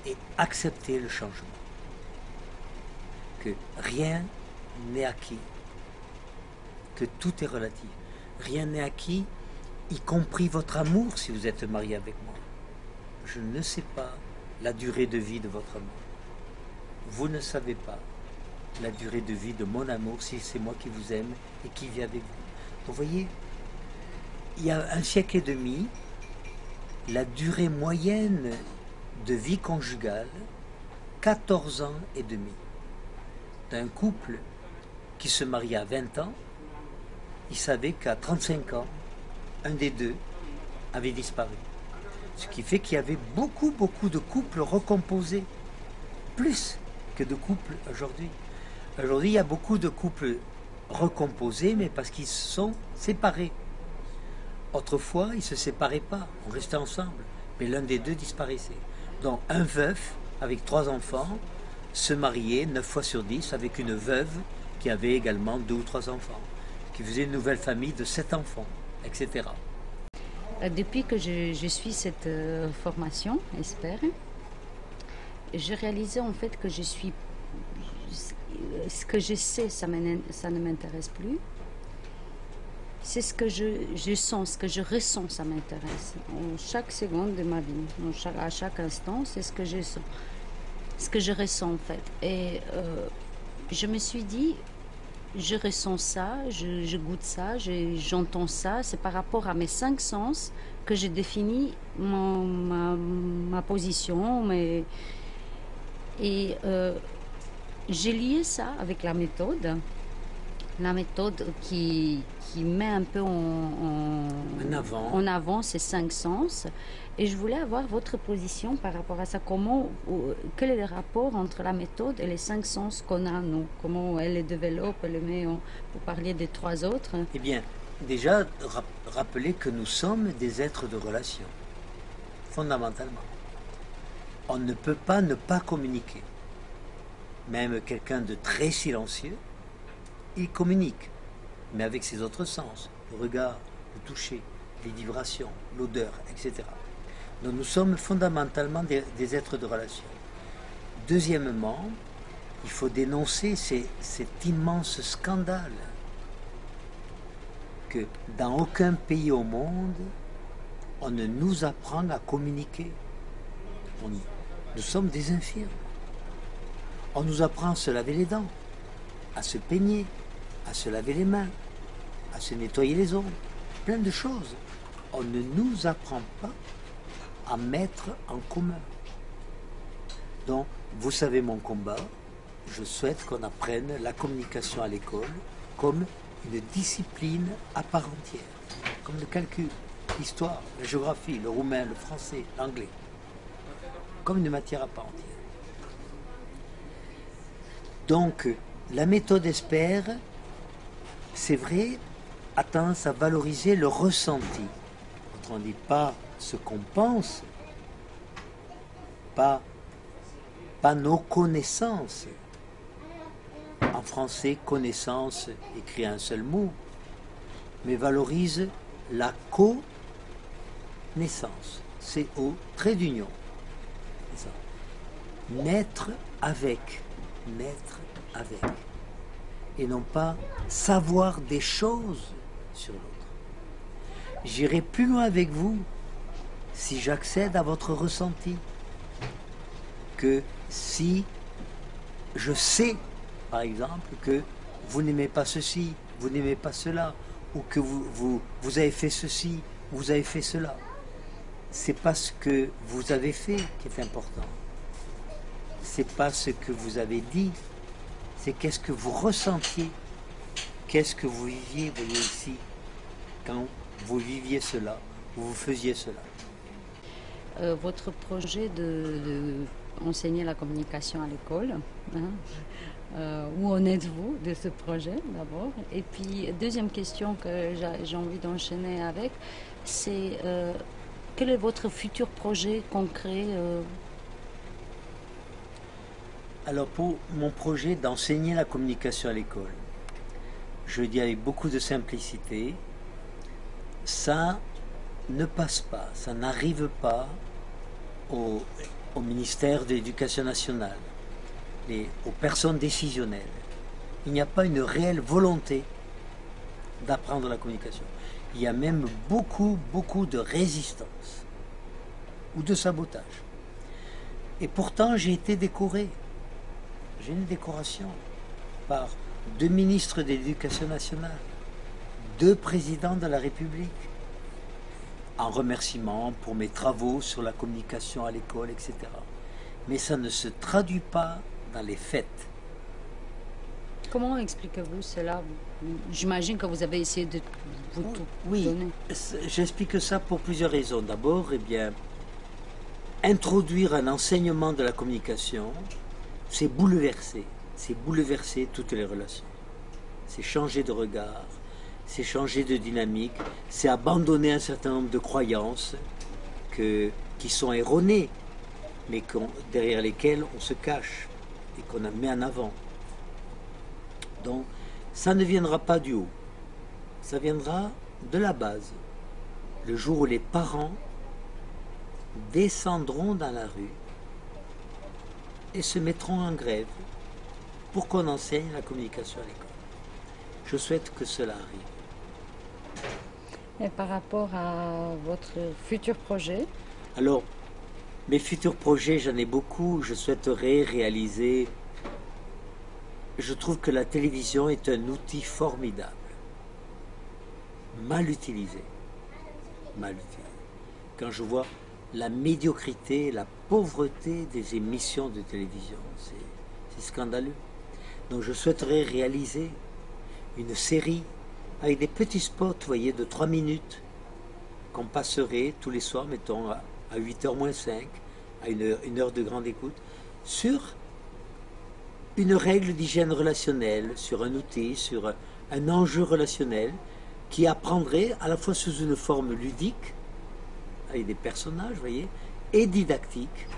et accepter le changement. Que rien n'est acquis, que tout est relatif. Rien n'est acquis, y compris votre amour si vous êtes marié avec moi. Je ne sais pas la durée de vie de votre amour. Vous ne savez pas la durée de vie de mon amour si c'est moi qui vous aime et qui vis avec vous. Vous voyez, il y a 1 siècle et demi, la durée moyenne de vie conjugale, 14 ans et demi. D'un couple qui se mariait à 20 ans, il savait qu'à 35 ans, un des deux avait disparu. Ce qui fait qu'il y avait beaucoup de couples recomposés, plus que de couples aujourd'hui. Aujourd'hui, il y a beaucoup de couples recomposés, mais parce qu'ils se sont séparés. Autrefois, ils ne se séparaient pas, on restait ensemble, mais l'un des deux disparaissait. Donc un veuf avec 3 enfants se mariait 9 fois sur 10 avec une veuve qui avait également 2 ou 3 enfants, qui faisait une nouvelle famille de 7 enfants, etc. Depuis que je suis cette formation, espère, j'ai réalisé en fait que ce que je sais, ça ne m'intéresse plus. C'est ce que je sens, ce que je ressens, ça m'intéresse. En chaque seconde de ma vie, à chaque instant, c'est ce que je sens, ce que je ressens en fait. Et je me suis dit, je ressens ça, je goûte ça, j'entends ça. C'est par rapport à mes 5 sens que je définis ma position. Et j'ai lié ça avec la méthode qui met un peu en avant ces 5 sens. Et je voulais avoir votre position par rapport à ça. Quel est le rapport entre la méthode et les 5 sens qu'on a, nous? Comment elle les développe, elle les met pour parler des 3 autres? Eh bien, déjà, rappelez que nous sommes des êtres de relation, fondamentalement. On ne peut pas ne pas communiquer. Même quelqu'un de très silencieux, il communique, mais avec ses autres sens, le regard, le toucher, les vibrations, l'odeur, etc. Donc nous sommes fondamentalement des êtres de relation. Deuxièmement, il faut dénoncer cet immense scandale que dans aucun pays au monde, on ne nous apprend à communiquer. Nous sommes des infirmes. On nous apprend à se laver les dents, à se peigner, à se laver les mains, à se nettoyer les ongles, plein de choses. On ne nous apprend pas à mettre en commun. Donc, vous savez mon combat, je souhaite qu'on apprenne la communication à l'école comme une discipline à part entière, comme le calcul, l'histoire, la géographie, le roumain, le français, l'anglais, comme une matière à part entière. Donc, la méthode ESPER, c'est vrai, a tendance à valoriser le ressenti. Autrement dit, pas ce qu'on pense, pas nos connaissances. En français, connaissance écrit un seul mot, mais valorise la connaissance. C-O, trait d'union. Naître avec. Naître avec. Et non pas savoir des choses sur l'autre. J'irai plus loin avec vous si j'accède à votre ressenti que si je sais, par exemple, que vous n'aimez pas ceci, vous n'aimez pas cela, ou que vous avez fait ceci, vous avez fait cela. C'est pas ce que vous avez fait qui est important. C'est pas ce que vous avez dit, c'est qu'est-ce que vous ressentiez, qu'est-ce que vous viviez, vous voyez ici, quand vous viviez cela, ou vous faisiez cela. Votre projet de enseigner la communication à l'école, où en êtes-vous de ce projet d'abord? Et puis, deuxième question que j'ai envie d'enchaîner avec, c'est quel est votre futur projet concret? Alors pour mon projet d'enseigner la communication à l'école, je le dis avec beaucoup de simplicité, ça ne passe pas, ça n'arrive pas au ministère de l'Éducation nationale, aux personnes décisionnelles. Il n'y a pas une réelle volonté d'apprendre la communication. Il y a même beaucoup de résistance ou de sabotage. Et pourtant, j'ai été décoré. J'ai une décoration par 2 ministres de l'Éducation nationale, 2 présidents de la République, en remerciement pour mes travaux sur la communication à l'école, etc. Mais ça ne se traduit pas dans les faits. Comment expliquez-vous cela? J'imagine que vous avez essayé de vous tout donner. J'explique ça pour plusieurs raisons. D'abord, introduire un enseignement de la communication, c'est bouleverser toutes les relations. C'est changer de regard, c'est changer de dynamique, c'est abandonner un certain nombre de croyances qui sont erronées, mais derrière lesquelles on se cache et qu'on met en avant. Donc, ça ne viendra pas du haut, ça viendra de la base. Le jour où les parents descendront dans la rue et se mettront en grève pour qu'on enseigne la communication à l'école. Je souhaite que cela arrive. Et par rapport à votre futur projet? Alors, mes futurs projets, j'en ai beaucoup. Je souhaiterais réaliser... Je trouve que la télévision est un outil formidable. Mal utilisé. Mal utilisé. Quand je vois la médiocrité, la pauvreté des émissions de télévision, c'est scandaleux. Donc je souhaiterais réaliser une série avec des petits spots, vous voyez, de 3 minutes qu'on passerait tous les soirs, mettons à 8h moins 5, à une heure de grande écoute, sur une règle d'hygiène relationnelle, sur un outil, sur un enjeu relationnel qui apprendrait à la fois sous une forme ludique, avec des personnages, vous voyez, et didactique,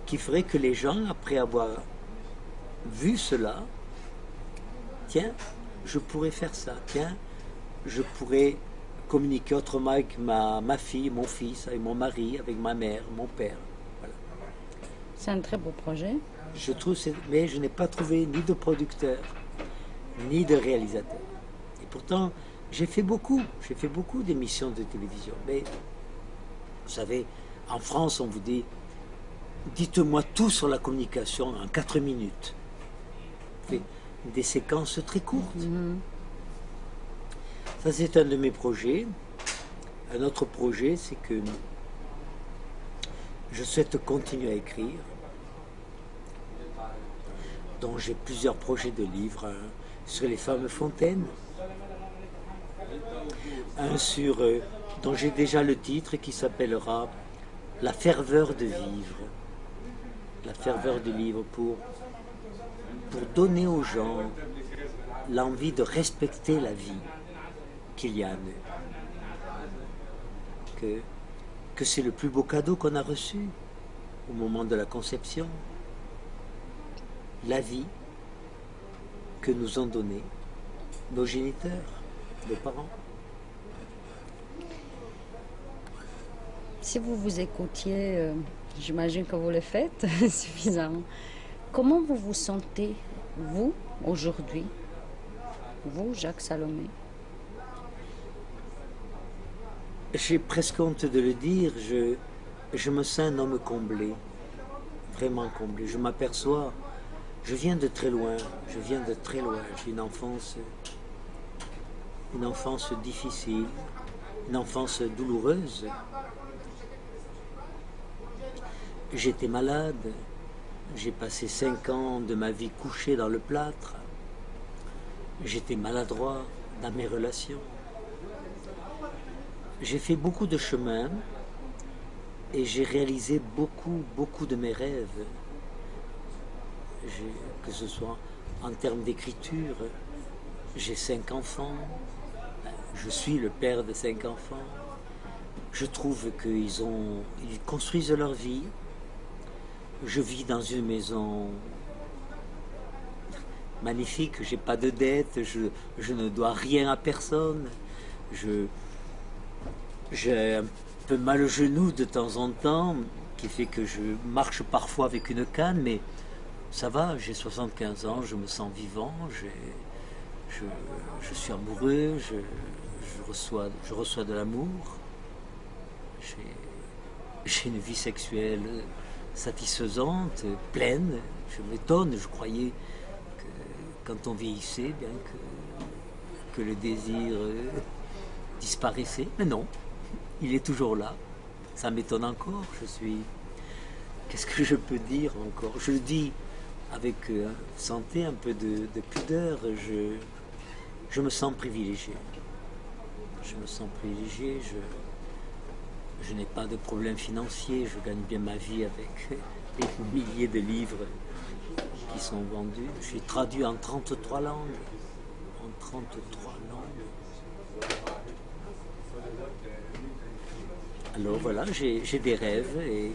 qui ferait que les gens, après avoir vu cela, tiens, je pourrais faire ça, tiens, je pourrais communiquer autrement avec ma fille, mon fils, avec mon mari, avec ma mère, mon père. Voilà. C'est un très beau projet. Je trouve, mais je n'ai pas trouvé ni de producteur, ni de réalisateur. Et pourtant, j'ai fait beaucoup d'émissions de télévision. Mais, vous savez, en France, on vous dit, dites-moi tout sur la communication en 4 minutes. Des séquences très courtes. Ça, c'est un de mes projets. Un autre projet, c'est que je souhaite continuer à écrire. Donc j'ai plusieurs projets de livres, sur les fameuses fontaines, un sur dont j'ai déjà le titre qui s'appellera La ferveur de vivre. La ferveur de vivre pour donner aux gens l'envie de respecter la vie qu'il y a en nous. Que c'est le plus beau cadeau qu'on a reçu au moment de la conception. La vie que nous ont donnée nos géniteurs, nos parents. Si vous vous écoutiez, j'imagine que vous le faites suffisamment, comment vous vous sentez, vous, aujourd'hui, vous, Jacques Salomé? J'ai presque honte de le dire, je me sens un homme comblé, vraiment comblé. Je m'aperçois, je viens de très loin, j'ai une enfance difficile, une enfance douloureuse. J'étais malade, j'ai passé 5 ans de ma vie couché dans le plâtre, j'étais maladroit dans mes relations. J'ai fait beaucoup de chemin et j'ai réalisé beaucoup de mes rêves. Que ce soit en termes d'écriture, j'ai 5 enfants, je suis le père de 5 enfants. Je trouve qu'ils construisent leur vie. Je vis dans une maison magnifique, j'ai pas de dette, je ne dois rien à personne. J'ai un peu mal au genou de temps en temps, qui fait que je marche parfois avec une canne, mais ça va, j'ai 75 ans, je me sens vivant, je suis amoureux, je reçois de l'amour, j'ai une vie sexuelle satisfaisante, pleine. Je m'étonne, je croyais que quand on vieillissait, bien que le désir disparaissait, mais non, il est toujours là. Ça m'étonne encore, qu'est-ce que je peux dire encore? Je le dis avec santé, un peu de pudeur, je me sens privilégié. Je me sens privilégié, je n'ai pas de problème financier, je gagne bien ma vie avec les milliers de livres qui sont vendus. Je suis traduit en 33 langues. En 33 langues. Alors voilà, j'ai des rêves et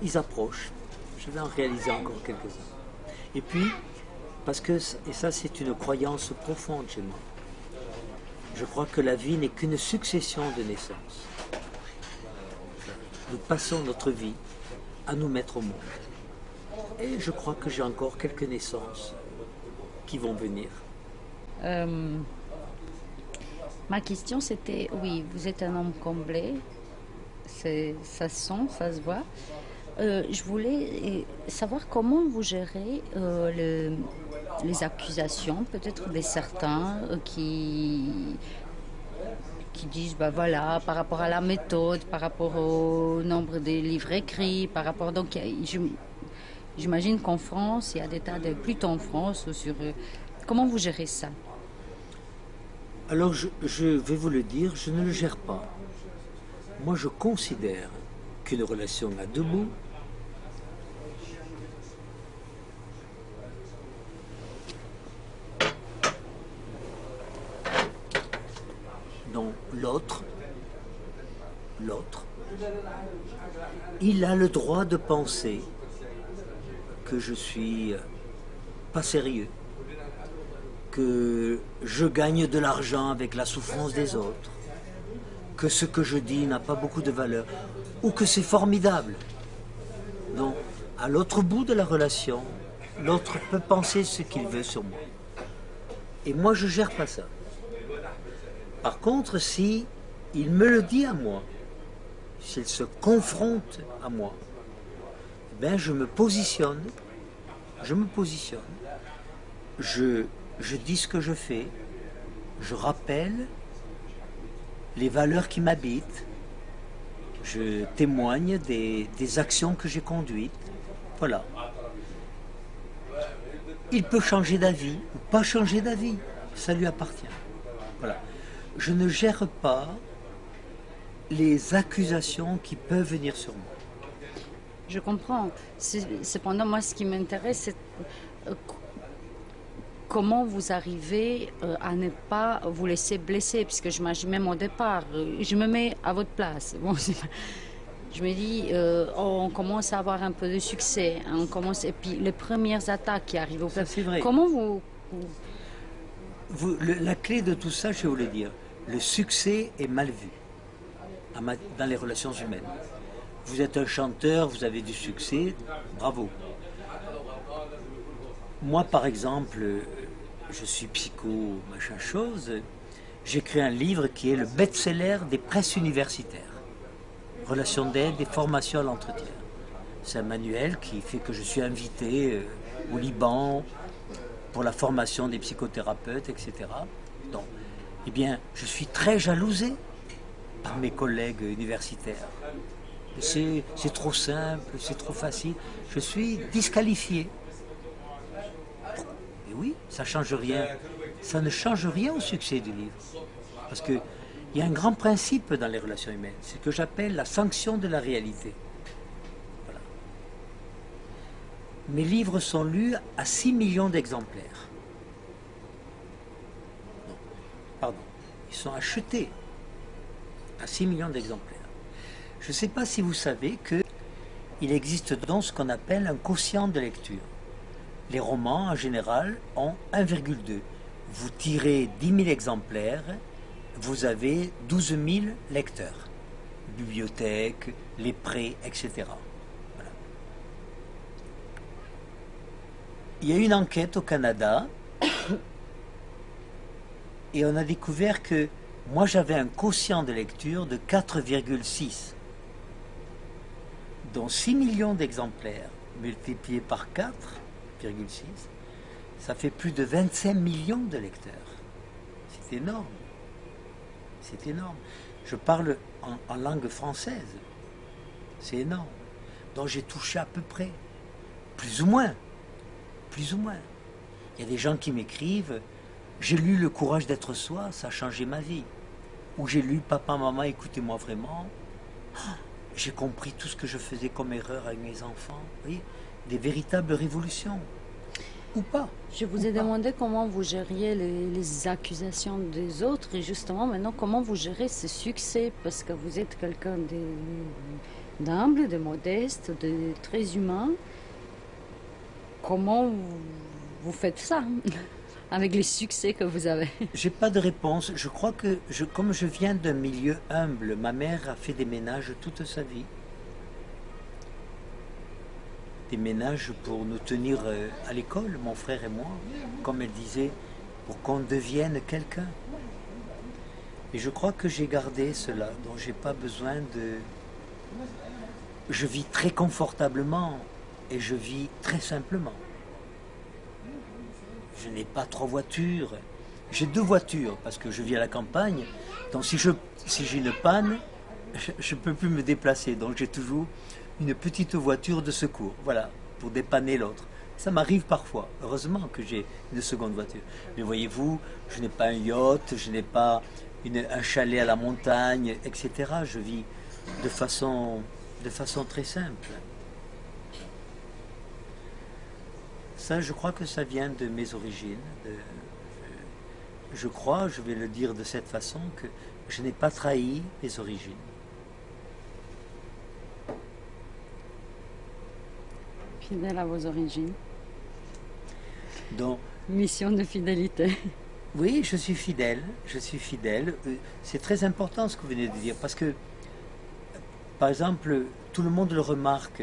ils approchent. Je vais en réaliser encore quelques-uns. Et puis, et ça c'est une croyance profonde chez moi, je crois que la vie n'est qu'une succession de naissances. Nous passons notre vie à nous mettre au monde. Et je crois que j'ai encore quelques naissances qui vont venir. Ma question c'était, oui, vous êtes un homme comblé, ça se sent, ça se voit. Je voulais savoir comment vous gérez les accusations, peut-être des certains qui disent, ben voilà, par rapport à la méthode, par rapport au nombre de livres écrits, par rapport... Donc, j'imagine qu'en France, il y a des tas de... Plutôt en France, sur... Comment vous gérez ça? Alors, je vais vous le dire, je ne le gère pas. Moi, je considère qu'une relation a deux bouts. Donc, l'autre, il a le droit de penser que je suis pas sérieux, que je gagne de l'argent avec la souffrance des autres, que ce que je dis n'a pas beaucoup de valeur, ou que c'est formidable. Donc, à l'autre bout de la relation, l'autre peut penser ce qu'il veut sur moi. Et moi, je gère pas ça. Par contre, si il me le dit à moi, s'il se confronte à moi, ben je me positionne, je dis ce que je fais, je rappelle les valeurs qui m'habitent, je témoigne des actions que j'ai conduites, voilà. Il peut changer d'avis ou pas changer d'avis, ça lui appartient, voilà. Je ne gère pas les accusations qui peuvent venir sur moi. Je comprends. Cependant, moi, ce qui m'intéresse, c'est comment vous arrivez à ne pas vous laisser blesser, puisque j'imagine même au départ, je me mets à votre place. Bon, je me dis, on commence à avoir un peu de succès, hein, on commence, et puis les premières attaques qui arrivent au club. C'est vrai. Comment La clé de tout ça, je vais vous le dire, le succès est mal vu dans les relations humaines. Vous êtes un chanteur, vous avez du succès, bravo. Moi, par exemple, je suis psycho, machin chose, j'écris un livre qui est le best-seller des presses universitaires. Relations d'aide et formation à l'entretien. C'est un manuel qui fait que je suis invité au Liban pour la formation des psychothérapeutes, etc. Donc, eh bien, je suis très jalousé par mes collègues universitaires. C'est trop simple, c'est trop facile. Je suis disqualifié. Et oui, ça change rien. Ça ne change rien au succès du livre. Parce qu'il y a un grand principe dans les relations humaines. C'est ce que j'appelle la sanction de la réalité. Voilà. Mes livres sont lus à 6 millions d'exemplaires. Non, pardon. Ils sont achetés à 6 millions d'exemplaires. Je ne sais pas si vous savez qu'il existe donc ce qu'on appelle un quotient de lecture. Les romans, en général, ont 1,2. Vous tirez 10 000 exemplaires, vous avez 12 000 lecteurs. Bibliothèques, les prêts, etc. Voilà. Il y a eu une enquête au Canada et on a découvert que moi j'avais un quotient de lecture de 4,6. Dont 6 millions d'exemplaires multipliés par 4,6, ça fait plus de 25 millions de lecteurs. C'est énorme. C'est énorme. Je parle en langue française. C'est énorme. Donc j'ai touché à peu près. Plus ou moins. Plus ou moins. Il y a des gens qui m'écrivent « J'ai lu Le courage d'être soi, ça a changé ma vie. » Ou j'ai lu « Papa, maman, écoutez-moi vraiment. » J'ai compris tout ce que je faisais comme erreur avec mes enfants. Vous voyez, des véritables révolutions. Ou pas. Je vous ai demandé comment vous gériez les accusations des autres et justement maintenant comment vous gérez ce succès parce que vous êtes quelqu'un d'humble, de modeste, de très humain. Comment vous faites ça avec les succès que vous avez? J'ai pas de réponse. Je crois que comme je viens d'un milieu humble, ma mère a fait des ménages toute sa vie. Des ménages pour nous tenir à l'école, mon frère et moi, comme elle disait, pour qu'on devienne quelqu'un. Et je crois que j'ai gardé cela, donc j'ai pas besoin de... Je vis très confortablement et je vis très simplement. Je n'ai pas 3 voitures. J'ai 2 voitures parce que je vis à la campagne. Donc si j'ai une panne, je ne peux plus me déplacer. Donc j'ai toujours une petite voiture de secours. Voilà, pour dépanner l'autre. Ça m'arrive parfois. Heureusement que j'ai une seconde voiture. Mais voyez-vous, je n'ai pas un yacht, je n'ai pas un chalet à la montagne, etc. Je vis de façon très simple. Ça, je crois que ça vient de mes origines. Je crois, je vais le dire de cette façon, que je n'ai pas trahi mes origines. Fidèle à vos origines. Donc, mission de fidélité. Oui, je suis fidèle. Je suis fidèle. C'est très important ce que vous venez de dire, parce que, par exemple, tout le monde le remarque,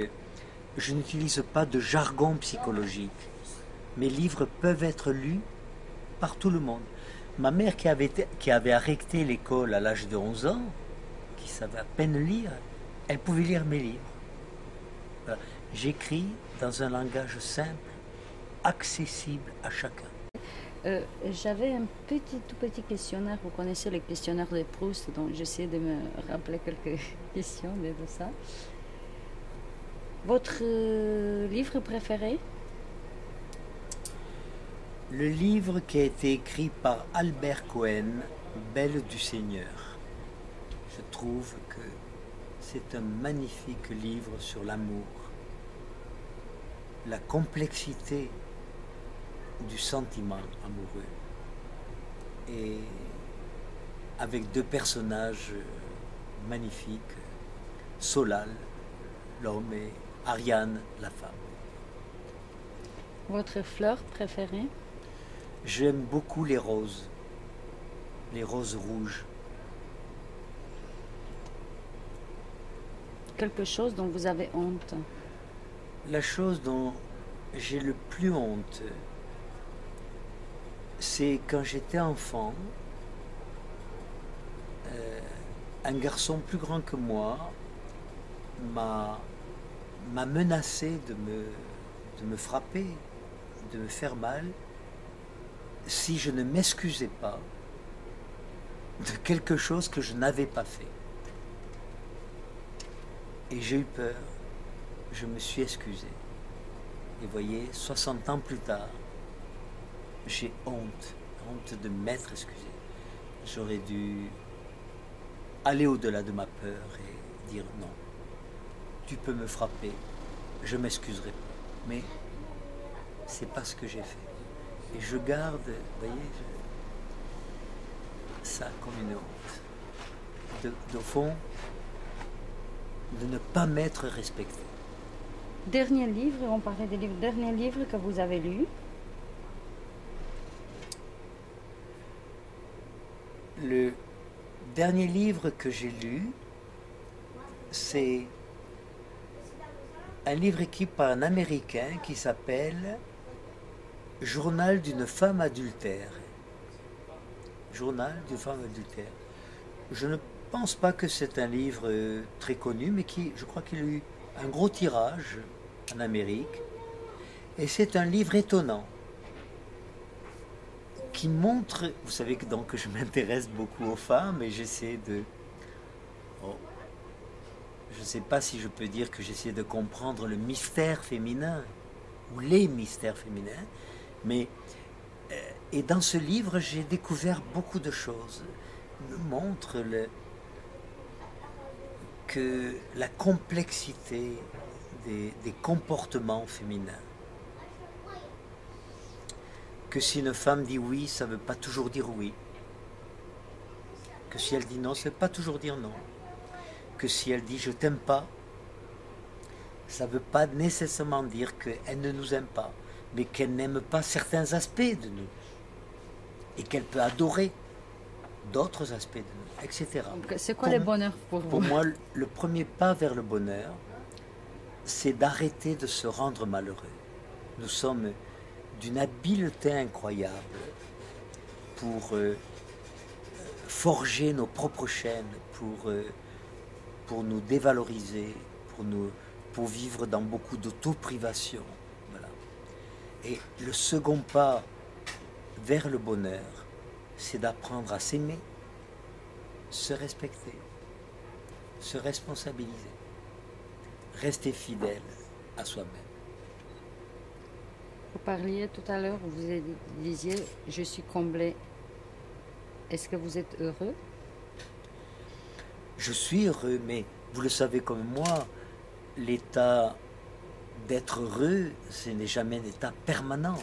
je n'utilise pas de jargon psychologique. Mes livres peuvent être lus par tout le monde. Ma mère qui avait arrêté l'école à l'âge de 11 ans, qui savait à peine lire, elle pouvait lire mes livres. Voilà. J'écris dans un langage simple, accessible à chacun. J'avais un tout petit questionnaire. Vous connaissez les questionnaires de Proust, donc j'essaie de me rappeler quelques questions de ça. Votre livre préféré? Le livre qui a été écrit par Albert Cohen, Belle du Seigneur. Je trouve que c'est un magnifique livre sur l'amour, la complexité du sentiment amoureux. Et avec deux personnages magnifiques, Solal, l'homme, et Ariane, la femme. Votre fleur préférée? J'aime beaucoup les roses rouges. Quelque chose dont vous avez honte? La chose dont j'ai le plus honte, c'est quand j'étais enfant, un garçon plus grand que moi m'a menacé de me frapper, de me faire mal, si je ne m'excusais pas de quelque chose que je n'avais pas fait. Et j'ai eu peur, je me suis excusé. Et voyez, 60 ans plus tard, j'ai honte de m'être excusé. J'aurais dû aller au-delà de ma peur et dire non, tu peux me frapper, je m'excuserai pas. Mais c'est pas ce que j'ai fait. Et je garde, voyez, ça comme une honte. Au fond, de ne pas m'être respecté. Dernier livre, on parlait des livres. Dernier livre que vous avez lu? Le dernier livre que j'ai lu, c'est un livre écrit par un Américain qui s'appelle Journal d'une femme adultère. Journal d'une femme adultère. Je ne pense pas que c'est un livre très connu, mais je crois qu'il a eu un gros tirage en Amérique. Et c'est un livre étonnant qui montre, vous savez que donc je m'intéresse beaucoup aux femmes et j'essaie de... Oh, je ne sais pas si je peux dire que j'essaie de comprendre le mystère féminin ou les mystères féminins, mais et dans ce livre j'ai découvert beaucoup de choses. Il me montre que la complexité des comportements féminins. Que si une femme dit oui, ça ne veut pas toujours dire oui. Que si elle dit non, ça ne veut pas toujours dire non. Que si elle dit je t'aime pas, ça ne veut pas nécessairement dire qu'elle ne nous aime pas, mais qu'elle n'aime pas certains aspects de nous. Et qu'elle peut adorer d'autres aspects de nous, etc. C'est quoi le bonheur pour vous? Pour moi, le premier pas vers le bonheur, c'est d'arrêter de se rendre malheureux. Nous sommes d'une habileté incroyable pour forger nos propres chaînes, pour nous dévaloriser, pour vivre dans beaucoup d'autoprivation. Voilà. Et le second pas vers le bonheur, c'est d'apprendre à s'aimer, se respecter, se responsabiliser, rester fidèle à soi-même. Vous parliez tout à l'heure, vous disiez « je suis comblé ». Est-ce que vous êtes heureux? Je suis heureux, mais vous le savez comme moi, l'état d'être heureux, ce n'est jamais un état permanent.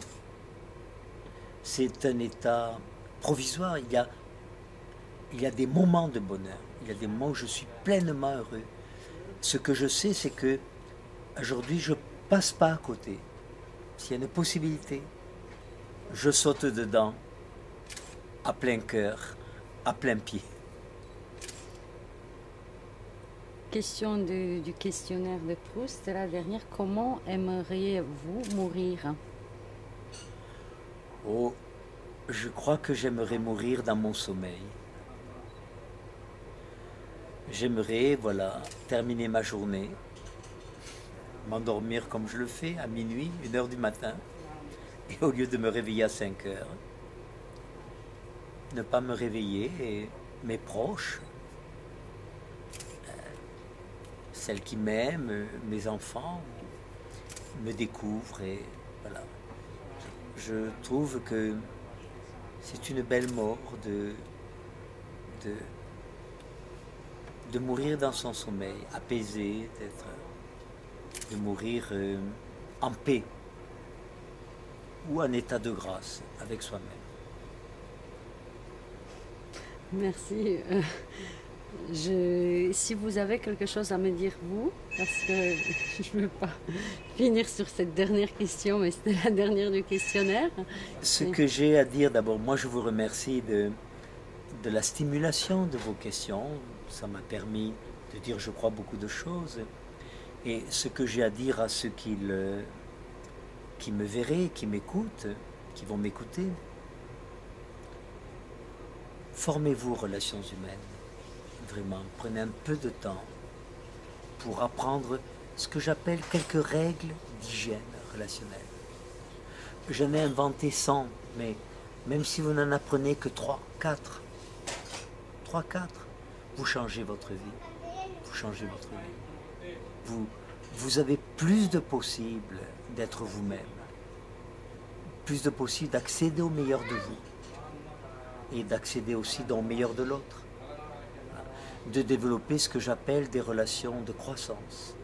C'est un état provisoire. Il y a des moments de bonheur. Il y a des moments où je suis pleinement heureux. Ce que je sais, c'est que aujourd'hui, je passe pas à côté. S'il y a une possibilité, je saute dedans, à plein cœur, à plein pied. Question du questionnaire de Proust, c'est la dernière. Comment aimeriez-vous mourir? Oh, je crois que j'aimerais mourir dans mon sommeil. J'aimerais, voilà, terminer ma journée, m'endormir comme je le fais à minuit, 1h du matin, et au lieu de me réveiller à 5h, ne pas me réveiller et mes proches, celles qui m'aiment, mes enfants, me découvrent et voilà. Je trouve que c'est une belle mort de mourir dans son sommeil, apaisé, de mourir en paix. ou en état de grâce avec soi-même. Merci. Si vous avez quelque chose à me dire, vous, parce que je ne veux pas finir sur cette dernière question, mais c'était la dernière du questionnaire. Ce que j'ai à dire, d'abord, moi je vous remercie de la stimulation de vos questions. Ça m'a permis de dire, je crois, beaucoup de choses. Et ce que j'ai à dire à ceux qui me verraient, qui m'écoutent, qui vont m'écouter, formez-vous relations humaines. Vraiment, prenez un peu de temps pour apprendre ce que j'appelle quelques règles d'hygiène relationnelle. J'en ai inventé 100, mais même si vous n'en apprenez que 3, 4, vous changez votre vie. Vous changez votre vie. Vous avez plus de possibles d'être vous-même, plus de possibles d'accéder au meilleur de vous et d'accéder aussi au meilleur de l'autre, de développer ce que j'appelle des relations de croissance,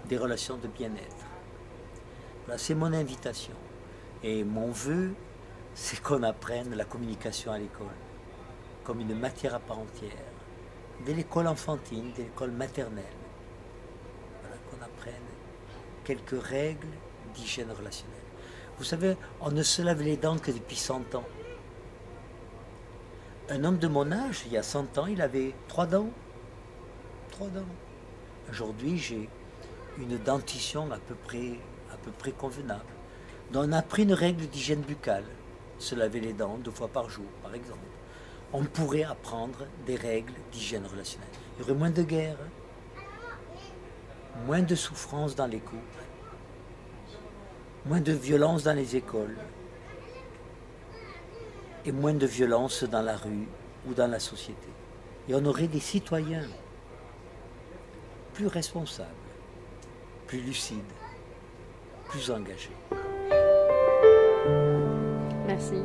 des relations de bien-être. Voilà, c'est mon invitation. Et mon vœu, c'est qu'on apprenne la communication à l'école comme une matière à part entière, dès l'école enfantine, dès l'école maternelle. Voilà, qu'on apprenne quelques règles d'hygiène relationnelle. Vous savez, on ne se lave les dents que depuis 100 ans. Un homme de mon âge, il y a 100 ans, il avait 3 dents. 3 dents. Aujourd'hui, j'ai une dentition à peu près convenable. Donc on a pris une règle d'hygiène buccale, se laver les dents 2 fois par jour, par exemple. On pourrait apprendre des règles d'hygiène relationnelle. Il y aurait moins de guerres, moins de souffrance dans les couples, moins de violence dans les écoles et moins de violence dans la rue ou dans la société. Et on aurait des citoyens plus responsables, plus lucides, plus engagés. Merci.